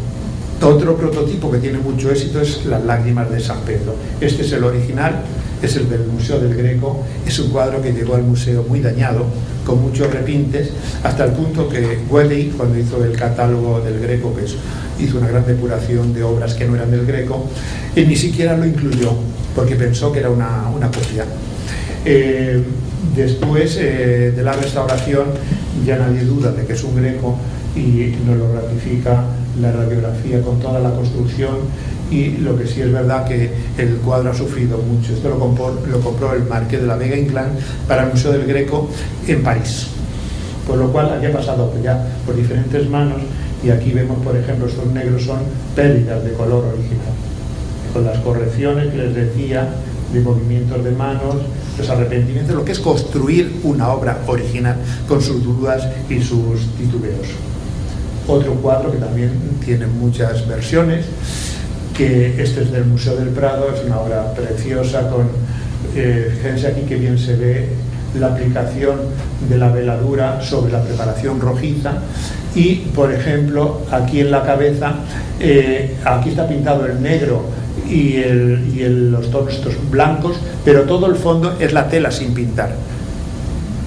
Otro prototipo que tiene mucho éxito es Las lágrimas de San Pedro. Este es el original, es el del Museo del Greco. Es un cuadro que llegó al museo muy dañado, con muchos repintes, hasta el punto que Welley, cuando hizo el catálogo del Greco, que hizo una gran depuración de obras que no eran del Greco, él ni siquiera lo incluyó, porque pensó que era una copia. Después de la restauración ya nadie duda de que es un Greco, y nos lo ratifica la radiografía con toda la construcción, y lo que sí es verdad que el cuadro ha sufrido mucho. Esto lo compró el Marqués de la Vega Inclán para el Museo del Greco en París, por lo cual aquí ha pasado ya por diferentes manos, y aquí vemos, por ejemplo, estos negros son pérdidas de color original, con las correcciones que les decía, de movimientos de manos, los arrepentimientos, lo que es construir una obra original con sus dudas y sus titubeos. Otro cuadro que también tiene muchas versiones, que este es del Museo del Prado, es una obra preciosa con, fíjense aquí que bien se ve la aplicación de la veladura sobre la preparación rojiza, y por ejemplo aquí en la cabeza, aquí está pintado el negro y los tonos estos blancos, pero todo el fondo es la tela sin pintar.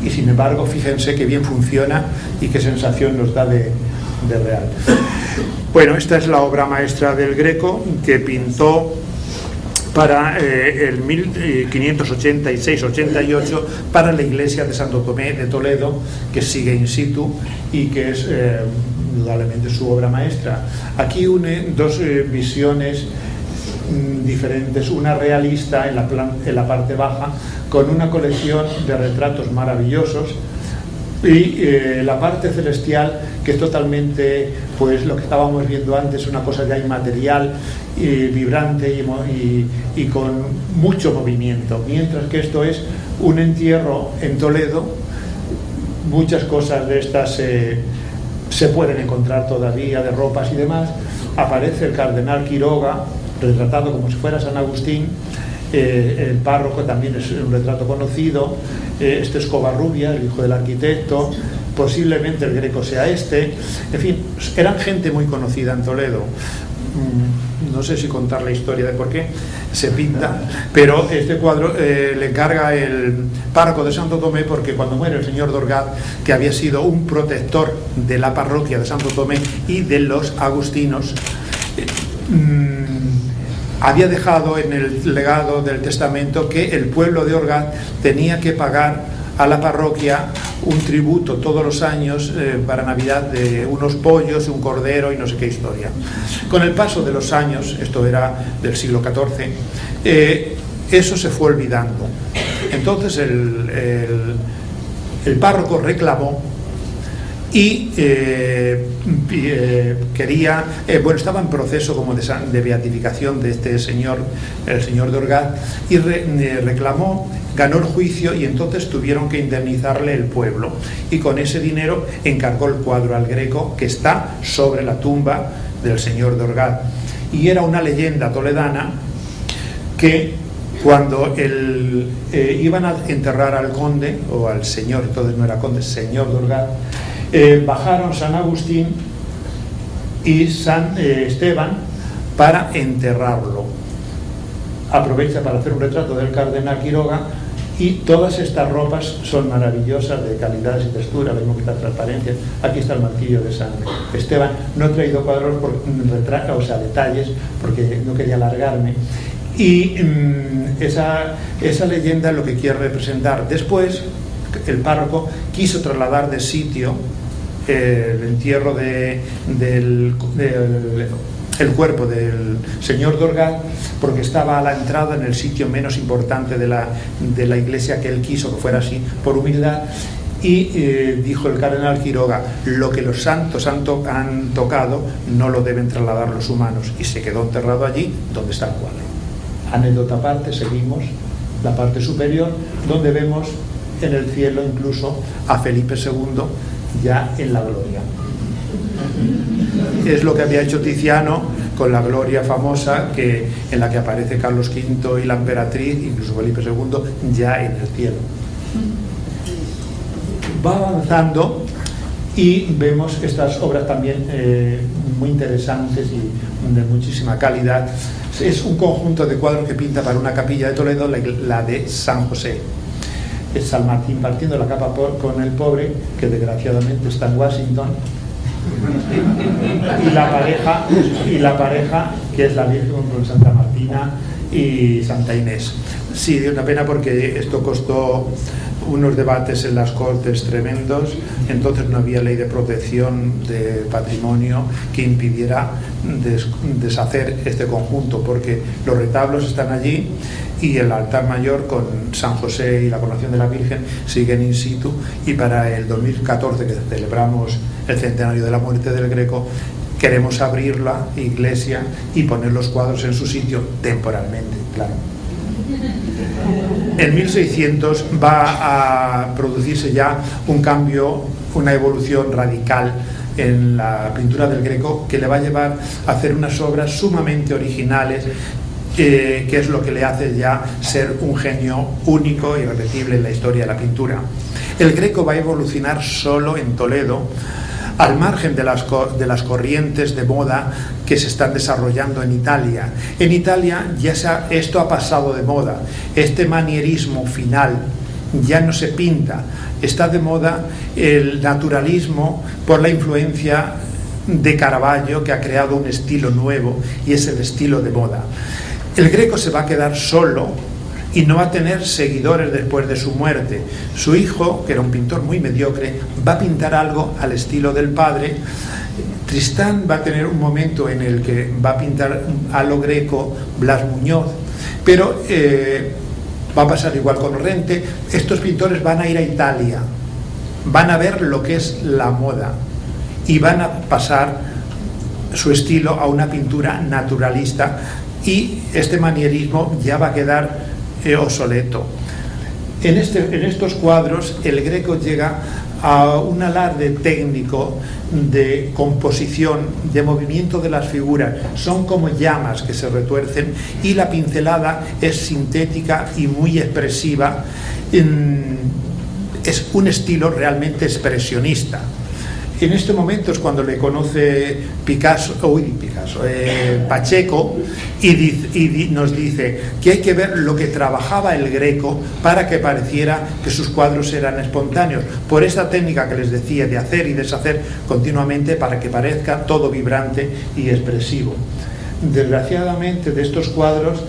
y sin embargo fíjense qué bien funciona y qué sensación nos da de real. Bueno, esta es la obra maestra del Greco que pintó para el 1586-88 para la iglesia de Santo Tomé de Toledo, que sigue in situ y que es indudablemente su obra maestra. Aquí une dos visiones diferentes, una realista en la parte baja, con una colección de retratos maravillosos, y la parte celestial, que es totalmente, pues lo que estábamos viendo antes, una cosa ya inmaterial, vibrante y con mucho movimiento, mientras que esto es un entierro en Toledo. Muchas cosas de estas se pueden encontrar todavía, de ropas y demás. Aparece el cardenal Quiroga retratado como si fuera San Agustín. El párroco también es un retrato conocido. Este es Covarrubia, el hijo del arquitecto. Posiblemente el Greco sea este. En fin, eran gente muy conocida en Toledo. No sé si contar la historia de por qué se pinta, pero este cuadro le encarga el párroco de Santo Tomé, porque cuando muere el señor Dorgat, que había sido un protector de la parroquia de Santo Tomé y de los agustinos, había dejado en el legado del testamento que el pueblo de Orgaz tenía que pagar a la parroquia un tributo todos los años para Navidad de unos pollos, un cordero y no sé qué historia. Con el paso de los años, esto era del siglo XIV, eso se fue olvidando. Entonces el párroco reclamó y quería, bueno, estaba en proceso como de beatificación de este señor, el señor de Orgaz, y reclamó, ganó el juicio, y entonces tuvieron que indemnizarle el pueblo, y con ese dinero encargó el cuadro al Greco, que está sobre la tumba del señor de Orgaz. Y era una leyenda toledana que cuando iban a enterrar al conde, o al señor, entonces no era conde, señor de Orgaz, bajaron San Agustín y San Esteban para enterrarlo. Aprovecha para hacer un retrato del cardenal Quiroga, y todas estas ropas son maravillosas, de calidades y textura, vemos que está transparencia. Aquí está el martillo de San Esteban. No he traído cuadros, o sea, detalles, porque no quería alargarme. Y esa leyenda es lo que quiere representar. Después el párroco quiso trasladar de sitio el entierro del cuerpo del señor de Orgaz, porque estaba a la entrada, en el sitio menos importante de la iglesia, que él quiso que fuera así por humildad. Y dijo el cardenal Quiroga: lo que los santos han tocado no lo deben trasladar los humanos, y se quedó enterrado allí donde está el cuadro. Anécdota aparte, seguimos la parte superior, donde vemos en el cielo incluso a Felipe II ya en la gloria. Es lo que había hecho Tiziano con la gloria famosa, en la que aparece Carlos V y la emperatriz, incluso Felipe II, ya en el cielo. Va avanzando y vemos estas obras también muy interesantes y de muchísima calidad. Es un conjunto de cuadros que pinta para una capilla de Toledo, la de San José. Es San Martín partiendo la capa con el pobre, que desgraciadamente está en Washington, y la pareja que es la Virgen con Santa Martina y Santa Inés. Sí, de una pena, porque esto costó unos debates en las Cortes tremendos. Entonces no había ley de protección de patrimonio que impidiera deshacer este conjunto, porque los retablos están allí y el altar mayor con San José y la coronación de la Virgen siguen in situ. Y para el 2014, que celebramos el centenario de la muerte del Greco, queremos abrir la iglesia y poner los cuadros en su sitio temporalmente, claro. En 1600 va a producirse ya un cambio, una evolución radical en la pintura del Greco, que le va a llevar a hacer unas obras sumamente originales, que es lo que le hace ya ser un genio único y irrepetible en la historia de la pintura. El Greco va a evolucionar solo en Toledo, al margen de las corrientes de moda que se están desarrollando en Italia. En Italia esto ha pasado de moda. Este manierismo final ya no se pinta. Está de moda el naturalismo por la influencia de Caravaggio, que ha creado un estilo nuevo y es el estilo de moda. El Greco se va a quedar solo y no va a tener seguidores después de su muerte. Su hijo, que era un pintor muy mediocre, va a pintar algo al estilo del padre. Tristán va a tener un momento en el que va a pintar a lo Greco Blas Muñoz, pero va a pasar igual con Rente. Estos pintores van a ir a Italia, van a ver lo que es la moda y van a pasar su estilo a una pintura naturalista, y este manierismo ya va a quedar obsoleto. En estos cuadros el Greco llega a un alarde técnico de composición, de movimiento de las figuras. Son como llamas que se retuercen, y la pincelada es sintética y muy expresiva. Es un estilo realmente expresionista. En este momento es cuando le conoce Pacheco, y nos dice que hay que ver lo que trabajaba el Greco para que pareciera que sus cuadros eran espontáneos, por esa técnica que les decía de hacer y deshacer continuamente para que parezca todo vibrante y expresivo. Desgraciadamente, de estos cuadros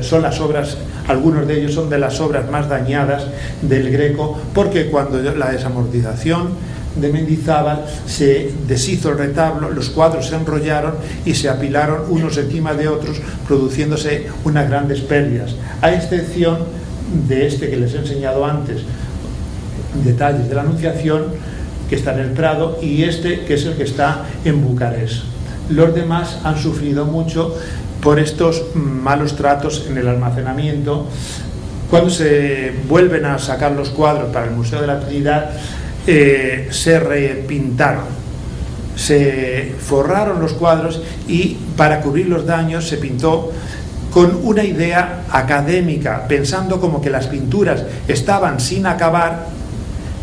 son las obras, algunos de ellos son de las obras más dañadas del Greco, porque cuando la desamortización de Mendizábal se deshizo el retablo, los cuadros se enrollaron y se apilaron unos encima de otros, produciéndose unas grandes pérdidas, a excepción de este que les he enseñado antes, detalles de la Anunciación, que está en el Prado, y este que es el que está en Bucarest. Los demás han sufrido mucho por estos malos tratos en el almacenamiento. Cuando se vuelven a sacar los cuadros para el Museo de la Trinidad, se repintaron, se forraron los cuadros, y para cubrir los daños se pintó con una idea académica, pensando como que las pinturas estaban sin acabar,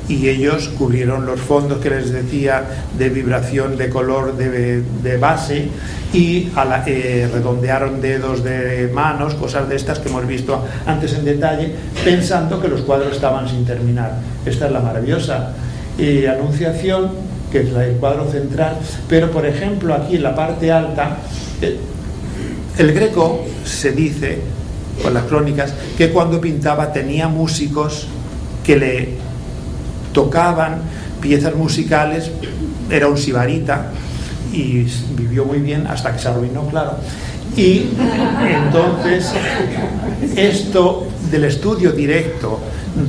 y ellos cubrieron los fondos que les decía de vibración, de color, de base, y redondearon dedos de manos, cosas de estas que hemos visto antes en detalle, pensando que los cuadros estaban sin terminar. Esta es la maravillosa Anunciación, que es el cuadro central, pero por ejemplo aquí en la parte alta, el Greco se dice, con las crónicas, que cuando pintaba tenía músicos que le tocaban piezas musicales, era un sibarita y vivió muy bien hasta que se arruinó, claro. Y entonces esto del estudio directo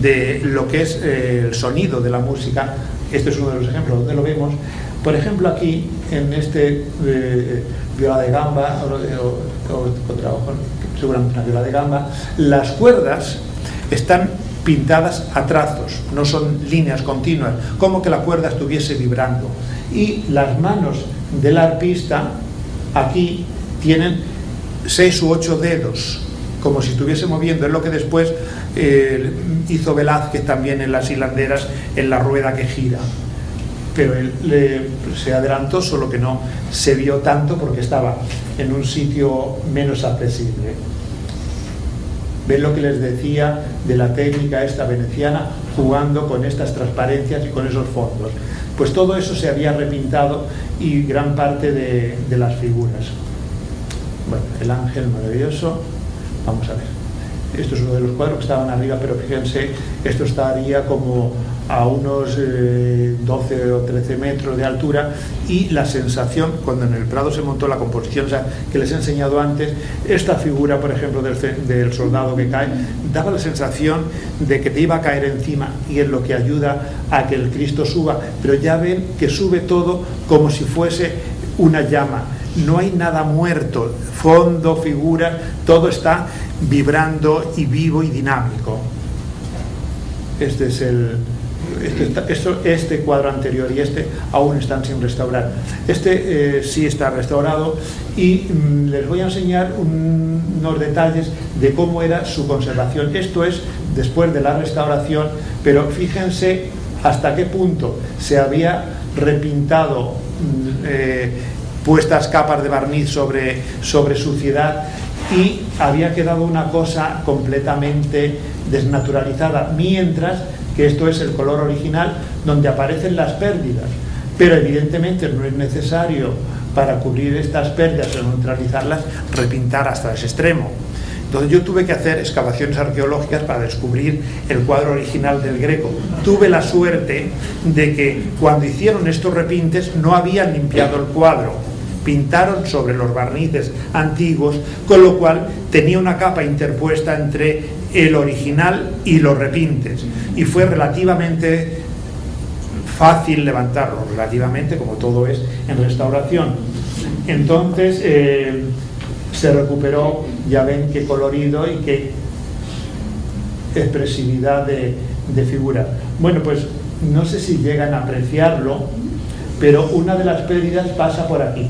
de lo que es el sonido de la música, este es uno de los ejemplos donde lo vemos. Por ejemplo, aquí en este viola de gamba, seguramente una viola de gamba, las cuerdas están pintadas a trazos, no son líneas continuas, como que la cuerda estuviese vibrando, y las manos del arpista aquí tienen 6 u 8 dedos, como si estuviese moviendo. Es lo que después hizo Velázquez también en las hilanderas, en la rueda que gira, pero él se adelantó, solo que no se vio tanto porque estaba en un sitio menos accesible. ¿Ven lo que les decía de la técnica esta veneciana, jugando con estas transparencias y con esos fondos? Pues todo eso se había repintado, y gran parte de las figuras. Bueno, el ángel maravilloso, vamos a ver. Esto es uno de los cuadros que estaban arriba, pero fíjense, esto estaría como a unos 12 o 13 metros de altura, y la sensación, cuando en el Prado se montó la composición, o sea, que les he enseñado antes, esta figura, por ejemplo, del soldado que cae, daba la sensación de que te iba a caer encima, y es lo que ayuda a que el Cristo suba, pero ya ven que sube todo como si fuese una llama. No hay nada muerto, fondo, figura, todo está vibrando y vivo y dinámico. Este es este cuadro anterior y este aún están sin restaurar. Este sí está restaurado, y les voy a enseñar unos detalles de cómo era su conservación. Esto es después de la restauración, pero fíjense hasta qué punto se había repintado, puestas capas de barniz sobre suciedad, y había quedado una cosa completamente desnaturalizada, mientras que esto es el color original donde aparecen las pérdidas, pero evidentemente no es necesario para cubrir estas pérdidas o neutralizarlas repintar hasta ese extremo. Entonces yo tuve que hacer excavaciones arqueológicas para descubrir el cuadro original del Greco. Tuve la suerte de que cuando hicieron estos repintes no habían limpiado el cuadro, pintaron sobre los barnices antiguos, con lo cual tenía una capa interpuesta entre el original y los repintes, y fue relativamente fácil levantarlo, relativamente, como todo es en restauración. Entonces se recuperó, ya ven qué colorido y qué expresividad de figura. Bueno, pues no sé si llegan a apreciarlo, pero una de las pérdidas pasa por aquí,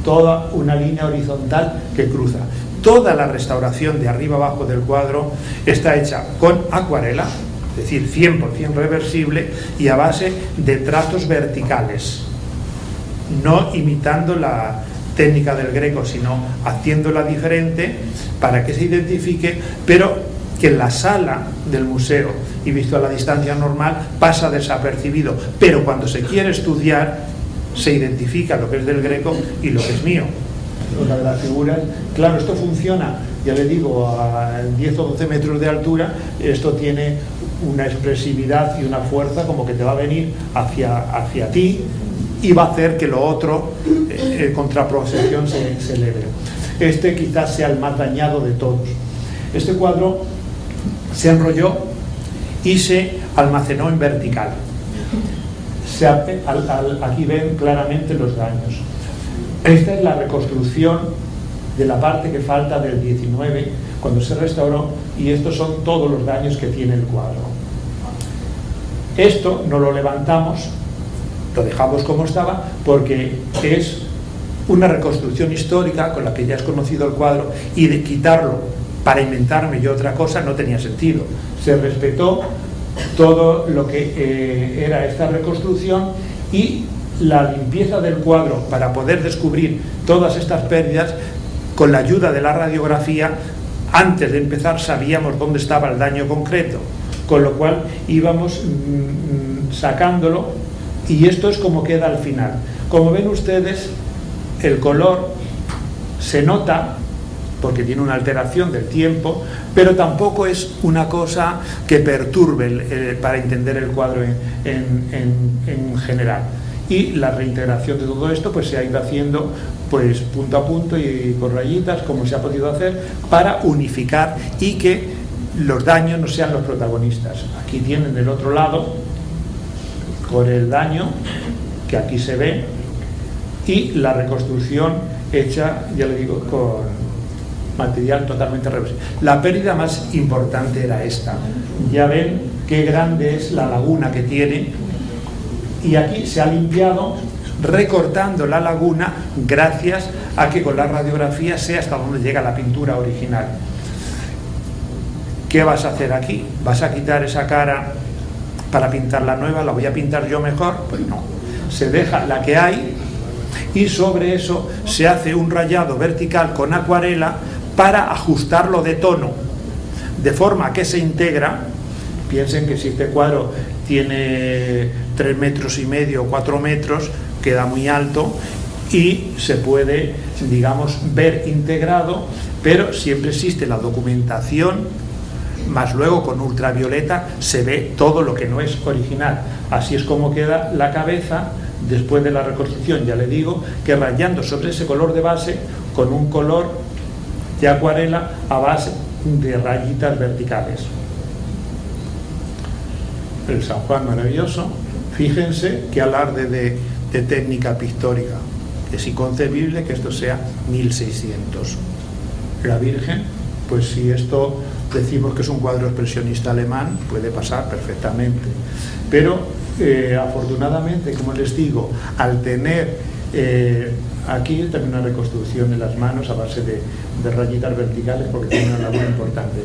toda una línea horizontal que cruza. Toda la restauración de arriba abajo del cuadro está hecha con acuarela, es decir, 100% reversible y a base de trazos verticales, no imitando la técnica del Greco, sino haciéndola diferente para que se identifique, pero que en la sala del museo y visto a la distancia normal pasa desapercibido, pero cuando se quiere estudiar se identifica lo que es del Greco y lo que es mío. Una de las figuras, claro, esto funciona, ya le digo, a 10 o 12 metros de altura, esto tiene una expresividad y una fuerza como que te va a venir hacia ti y va a hacer que lo otro, contraposición, se eleve. Este quizás sea el más dañado de todos. Este cuadro se enrolló y se almacenó en vertical. Aquí ven claramente los daños. Esta es la reconstrucción de la parte que falta del 19, cuando se restauró, y estos son todos los daños que tiene el cuadro. Esto no lo levantamos, lo dejamos como estaba, porque es una reconstrucción histórica con la que ya has conocido el cuadro, y de quitarlo para inventarme yo otra cosa no tenía sentido. Se respetó todo lo que era esta reconstrucción y la limpieza del cuadro para poder descubrir todas estas pérdidas. Con la ayuda de la radiografía, antes de empezar sabíamos dónde estaba el daño concreto, con lo cual íbamos sacándolo, y esto es como queda al final. Como ven ustedes, el color se nota porque tiene una alteración del tiempo, pero tampoco es una cosa que perturbe para entender el cuadro en general. Y la reintegración de todo esto pues se ha ido haciendo pues punto a punto y con rayitas, como se ha podido hacer, para unificar y que los daños no sean los protagonistas. Aquí tienen del otro lado con el daño que aquí se ve, y la reconstrucción hecha, ya le digo, con material totalmente reversible. La pérdida más importante era esta. Ya ven qué grande es la laguna que tiene, y aquí se ha limpiado recortando la laguna gracias a que con la radiografía sé hasta dónde llega la pintura original. ¿Qué vas a hacer aquí? ¿Vas a quitar esa cara para pintar la nueva? ¿La voy a pintar yo mejor? Pues no. Se deja la que hay y sobre eso se hace un rayado vertical con acuarela para ajustarlo de tono, de forma que se integra. Piensen que si este cuadro tiene 3,5 metros o 4 metros, queda muy alto y se puede, digamos, ver integrado, pero siempre existe la documentación, más luego con ultravioleta se ve todo lo que no es original. Así es como queda la cabeza después de la reconstrucción. Ya le digo que rayando sobre ese color de base con un color de acuarela a base de rayitas verticales. El San Juan maravilloso. Fíjense qué alarde de técnica pictórica. Es inconcebible que esto sea 1600. La Virgen, pues si esto decimos que es un cuadro expresionista alemán, puede pasar perfectamente. Pero afortunadamente, como les digo, al tener aquí también una reconstrucción en las manos a base de rayitas verticales, porque tiene una labor importante,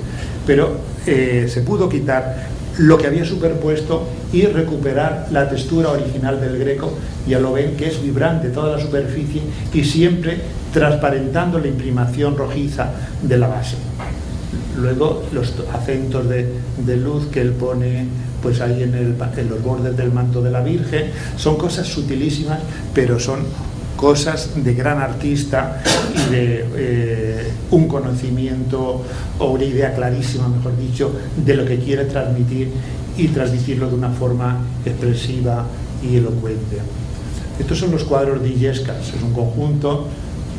pero se pudo quitar lo que había superpuesto y recuperar la textura original del Greco. Ya lo ven que es vibrante toda la superficie y siempre transparentando la imprimación rojiza de la base. Luego los acentos de luz que él pone pues ahí en los bordes del manto de la Virgen son cosas sutilísimas, pero son cosas de gran artista y de un conocimiento o una idea clarísima, mejor dicho, de lo que quiere transmitir y transmitirlo de una forma expresiva y elocuente. Estos son los cuadros de Illescas, es un conjunto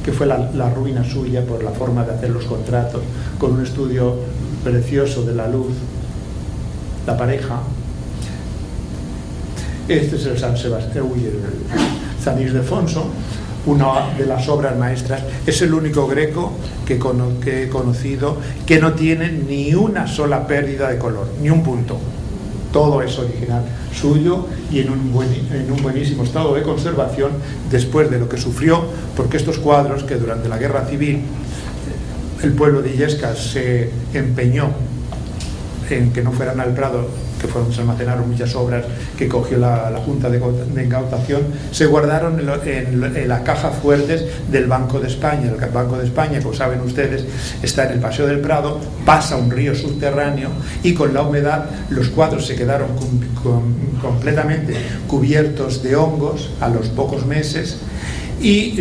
que fue la ruina suya por la forma de hacer los contratos, con un estudio precioso de la luz, la pareja. Este es el San Sebastián, el San Ildefonso, una de las obras maestras. Es el único Greco que he conocido que no tiene ni una sola pérdida de color, ni un punto. Todo es original suyo y en un buenísimo estado de conservación después de lo que sufrió, porque estos cuadros que durante la Guerra Civil el pueblo de Illescas se empeñó en que no fueran al Prado, que se almacenaron muchas obras que cogió la Junta de Incautación, se guardaron en las cajas fuertes del Banco de España. El Banco de España, como saben ustedes, está en el Paseo del Prado, pasa un río subterráneo y con la humedad los cuadros se quedaron completamente cubiertos de hongos a los pocos meses y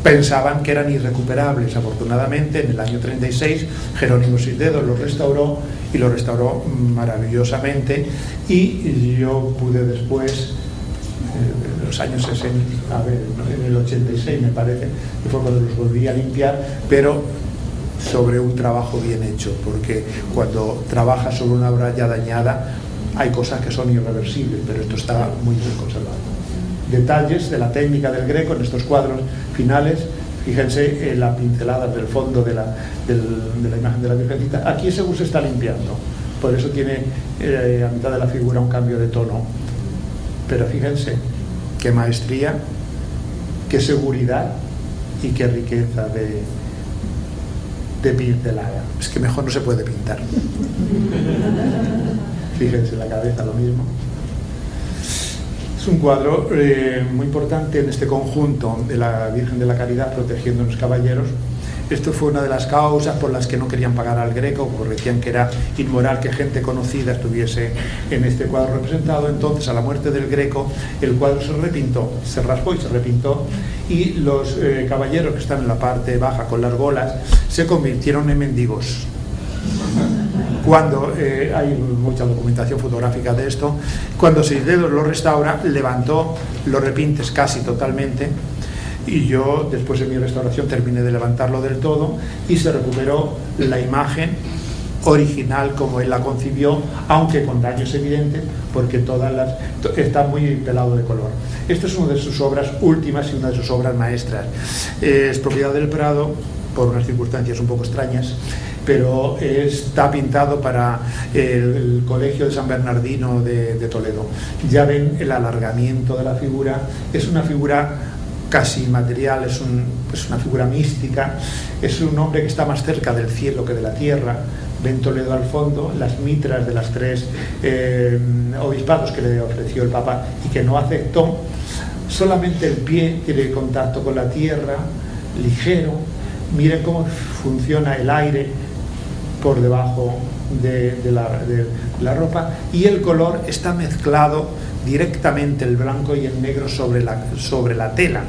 pensaban que eran irrecuperables. Afortunadamente, en el año 36, Jerónimo Sisdedos los restauró y lo restauró maravillosamente, y yo pude después, en los años 60, en el 86 me parece, que fue cuando los volví a limpiar, pero sobre un trabajo bien hecho, porque cuando trabajas sobre una obra ya dañada hay cosas que son irreversibles, pero esto está muy bien conservado. Detalles de la técnica del Greco en estos cuadros finales. Fíjense en las pinceladas del fondo de la imagen de la Virgencita. Aquí según se está limpiando, por eso tiene a mitad de la figura un cambio de tono. Pero fíjense qué maestría, qué seguridad y qué riqueza de pincelada. Es que mejor no se puede pintar. Fíjense la cabeza, lo mismo. Es un cuadro muy importante en este conjunto de la Virgen de la Caridad protegiendo a los caballeros. Esto fue una de las causas por las que no querían pagar al Greco, porque decían que era inmoral que gente conocida estuviese en este cuadro representado. Entonces, a la muerte del Greco, el cuadro se repintó, se raspó y se repintó, y los caballeros que están en la parte baja con las bolas se convirtieron en mendigos. Cuando hay mucha documentación fotográfica de esto, cuando Sisdedos lo restaura, levantó los repintes casi totalmente, y yo después de mi restauración terminé de levantarlo del todo y se recuperó la imagen original como él la concibió, aunque con daños evidentes, porque está muy pelado de color. Esta es una de sus obras últimas y una de sus obras maestras. Es propiedad del Prado por unas circunstancias un poco extrañas, pero está pintado para el Colegio de San Bernardino de Toledo. Ya ven el alargamiento de la figura, es una figura casi inmaterial, es una figura mística, es un hombre que está más cerca del cielo que de la tierra. Ven Toledo al fondo, las mitras de las tres obispados que le ofreció el Papa y que no aceptó. Solamente el pie tiene contacto con la tierra, ligero. Miren cómo funciona el aire por debajo de la ropa, y el color está mezclado directamente, el blanco y el negro sobre la tela.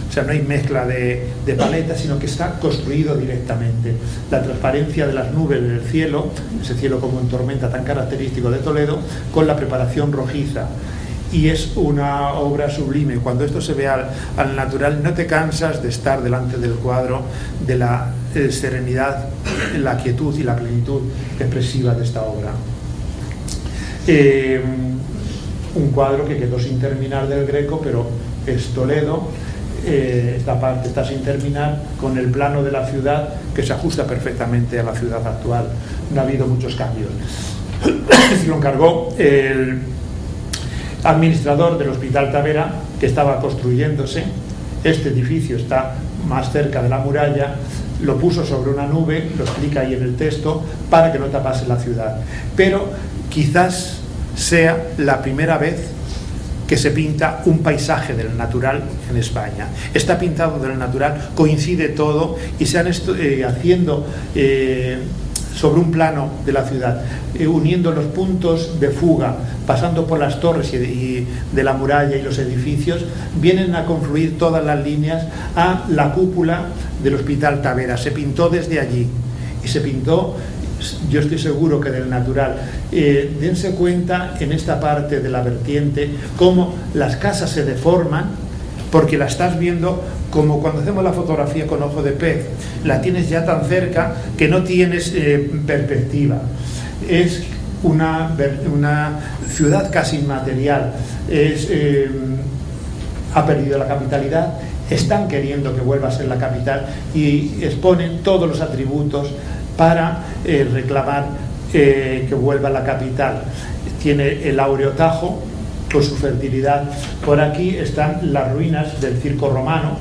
O sea, no hay mezcla de paletas, sino que está construido directamente. La transparencia de las nubes del cielo, ese cielo como en tormenta tan característico de Toledo, con la preparación rojiza. Y es una obra sublime. Cuando esto se ve al natural, no te cansas de estar delante del cuadro, de la serenidad, la quietud y la plenitud expresiva de esta obra. Un cuadro que quedó sin terminar del Greco, pero es Toledo. Esta parte está sin terminar, con el plano de la ciudad que se ajusta perfectamente a la ciudad actual. No ha habido muchos cambios. Se lo encargó el administrador del Hospital Tavera, que estaba construyéndose. Este edificio está más cerca de la muralla, lo puso sobre una nube, lo explica ahí en el texto, para que no tapase la ciudad. Pero quizás sea la primera vez que se pinta un paisaje del natural en España. Está pintado del natural, coincide todo y se han haciendo sobre un plano de la ciudad, uniendo los puntos de fuga, pasando por las torres y de la muralla y los edificios, vienen a confluir todas las líneas a la cúpula del Hospital Tavera. Se pintó desde allí y se pintó, yo estoy seguro que del natural. Dense cuenta en esta parte de la vertiente cómo las casas se deforman, porque la estás viendo como cuando hacemos la fotografía con ojo de pez, la tienes ya tan cerca que no tienes perspectiva. Es una ciudad casi inmaterial, ha perdido la capitalidad, están queriendo que vuelva a ser la capital y exponen todos los atributos para reclamar que vuelva a la capital. Tiene el Áureo Tajo con su fertilidad. Por aquí están las ruinas del circo romano,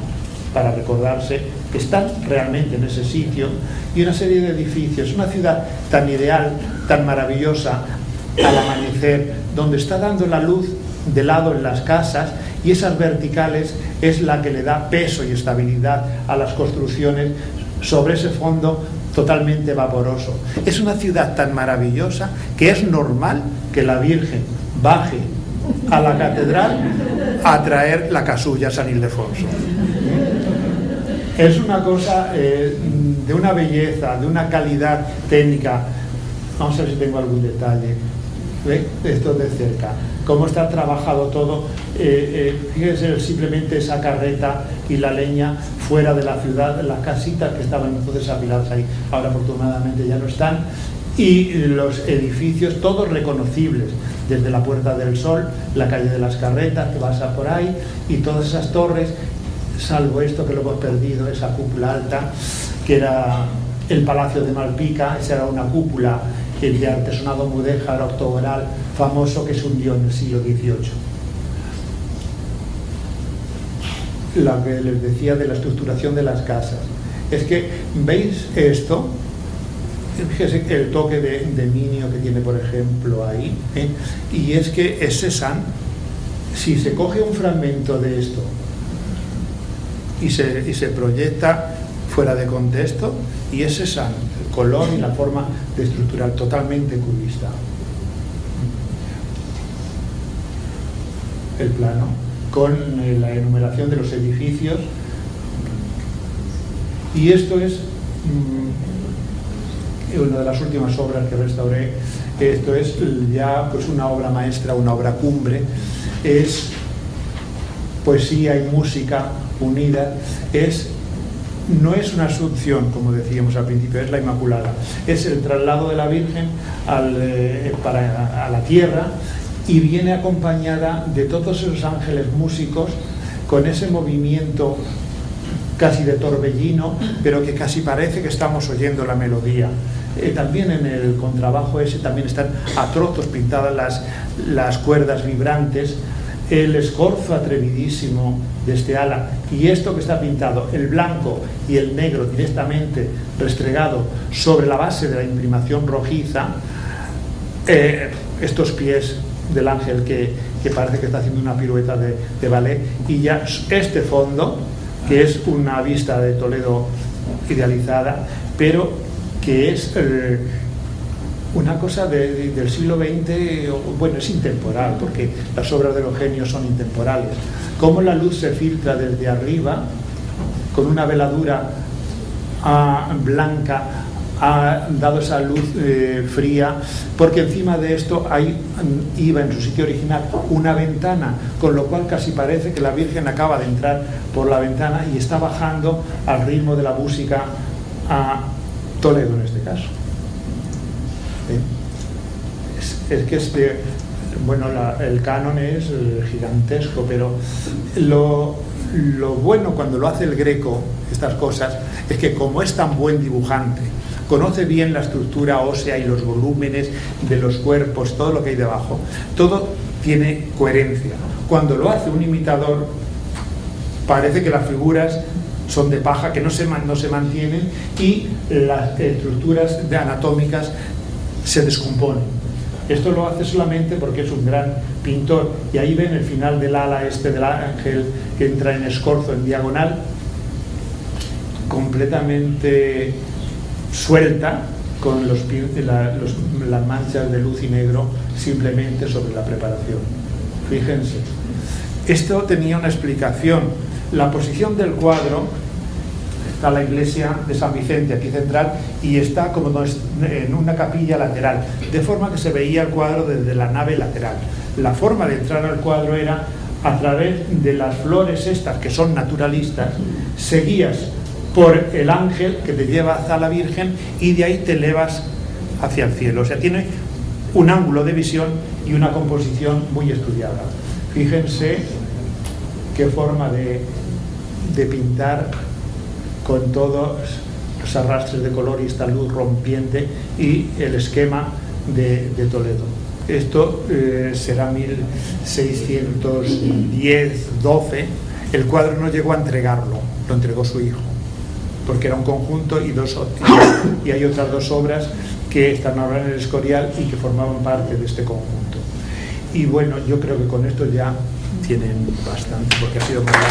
para recordarse que están realmente en ese sitio, y una serie de edificios. Una ciudad tan ideal, tan maravillosa al amanecer, donde está dando la luz de lado en las casas, y esas verticales es la que le da peso y estabilidad a las construcciones sobre ese fondo totalmente vaporoso. Es una ciudad tan maravillosa que es normal que la Virgen baje a la catedral a traer la casulla a San Ildefonso. Es una cosa de una belleza, de una calidad técnica. Vamos a ver si tengo algún detalle. ¿Ve? Esto de cerca. Cómo está trabajado todo. Fíjense simplemente esa carreta y la leña fuera de la ciudad, las casitas que estaban entonces apiladas ahí, ahora afortunadamente ya no están. Y los edificios, todos reconocibles, desde la Puerta del Sol, la calle de las Carretas, que pasa por ahí, y todas esas torres, salvo esto que lo hemos perdido, esa cúpula alta, que era el Palacio de Malpica. Esa era una cúpula de artesonado mudéjar octogonal famoso que se hundió en el siglo XVIII. La que les decía de la estructuración de las casas. Es que, ¿veis esto? Fíjese el toque de minio que tiene, por ejemplo, ahí, ¿eh? Y es que ese Cézanne, si se coge un fragmento de esto y se proyecta fuera de contexto, y ese Cézanne, el color y la forma de estructural totalmente cubista. El plano, con la enumeración de los edificios, y esto es una de las últimas obras que restauré. Esto es ya pues una obra maestra, una obra cumbre. Es poesía y música unida. No es una asunción, como decíamos al principio, es la Inmaculada. Es el traslado de la Virgen a la tierra, y viene acompañada de todos esos ángeles músicos con ese movimiento casi de torbellino, pero que casi parece que estamos oyendo la melodía. También en el contrabajo ese también están a trozos pintadas las cuerdas vibrantes, el escorzo atrevidísimo de este ala, y esto que está pintado, el blanco y el negro directamente restregado sobre la base de la imprimación rojiza, estos pies del ángel que parece que está haciendo una pirueta de ballet, y ya este fondo, que es una vista de Toledo idealizada, pero que es una cosa del siglo XX. Bueno, es intemporal, porque las obras de los genios son intemporales. Cómo la luz se filtra desde arriba con una veladura blanca, ha dado esa luz fría, porque encima de esto iba en su sitio original una ventana, con lo cual casi parece que la Virgen acaba de entrar por la ventana y está bajando al ritmo de la música a Toledo, en este caso. Es que bueno, el canon es gigantesco, pero lo bueno cuando lo hace el Greco, estas cosas, es que como es tan buen dibujante, conoce bien la estructura ósea y los volúmenes de los cuerpos, todo lo que hay debajo, todo tiene coherencia. Cuando lo hace un imitador, parece que las figuras son de paja, que no se mantienen, y las estructuras anatómicas se descomponen. Esto lo hace solamente porque es un gran pintor, y ahí ven el final del ala del ángel que entra en escorzo en diagonal, completamente suelta, con las manchas de luz y negro simplemente sobre la preparación. Fíjense, esto tenía una explicación. La posición del cuadro, está la iglesia de San Vicente aquí central y está como en una capilla lateral, de forma que se veía el cuadro desde la nave lateral. La forma de entrar al cuadro era a través de las flores estas, que son naturalistas, seguías por el ángel que te lleva hasta la Virgen y de ahí te elevas hacia el cielo. O sea, tiene un ángulo de visión y una composición muy estudiada. Fíjense qué forma de pintar, con todos los arrastres de color y esta luz rompiente y el esquema de Toledo. Esto será 1610-12. El cuadro no llegó a entregarlo, lo entregó su hijo, porque era un conjunto y hay otras dos obras que están ahora en el Escorial y que formaban parte de este conjunto. Y bueno, yo creo que con esto ya tienen bastante, porque ha sido muy largo.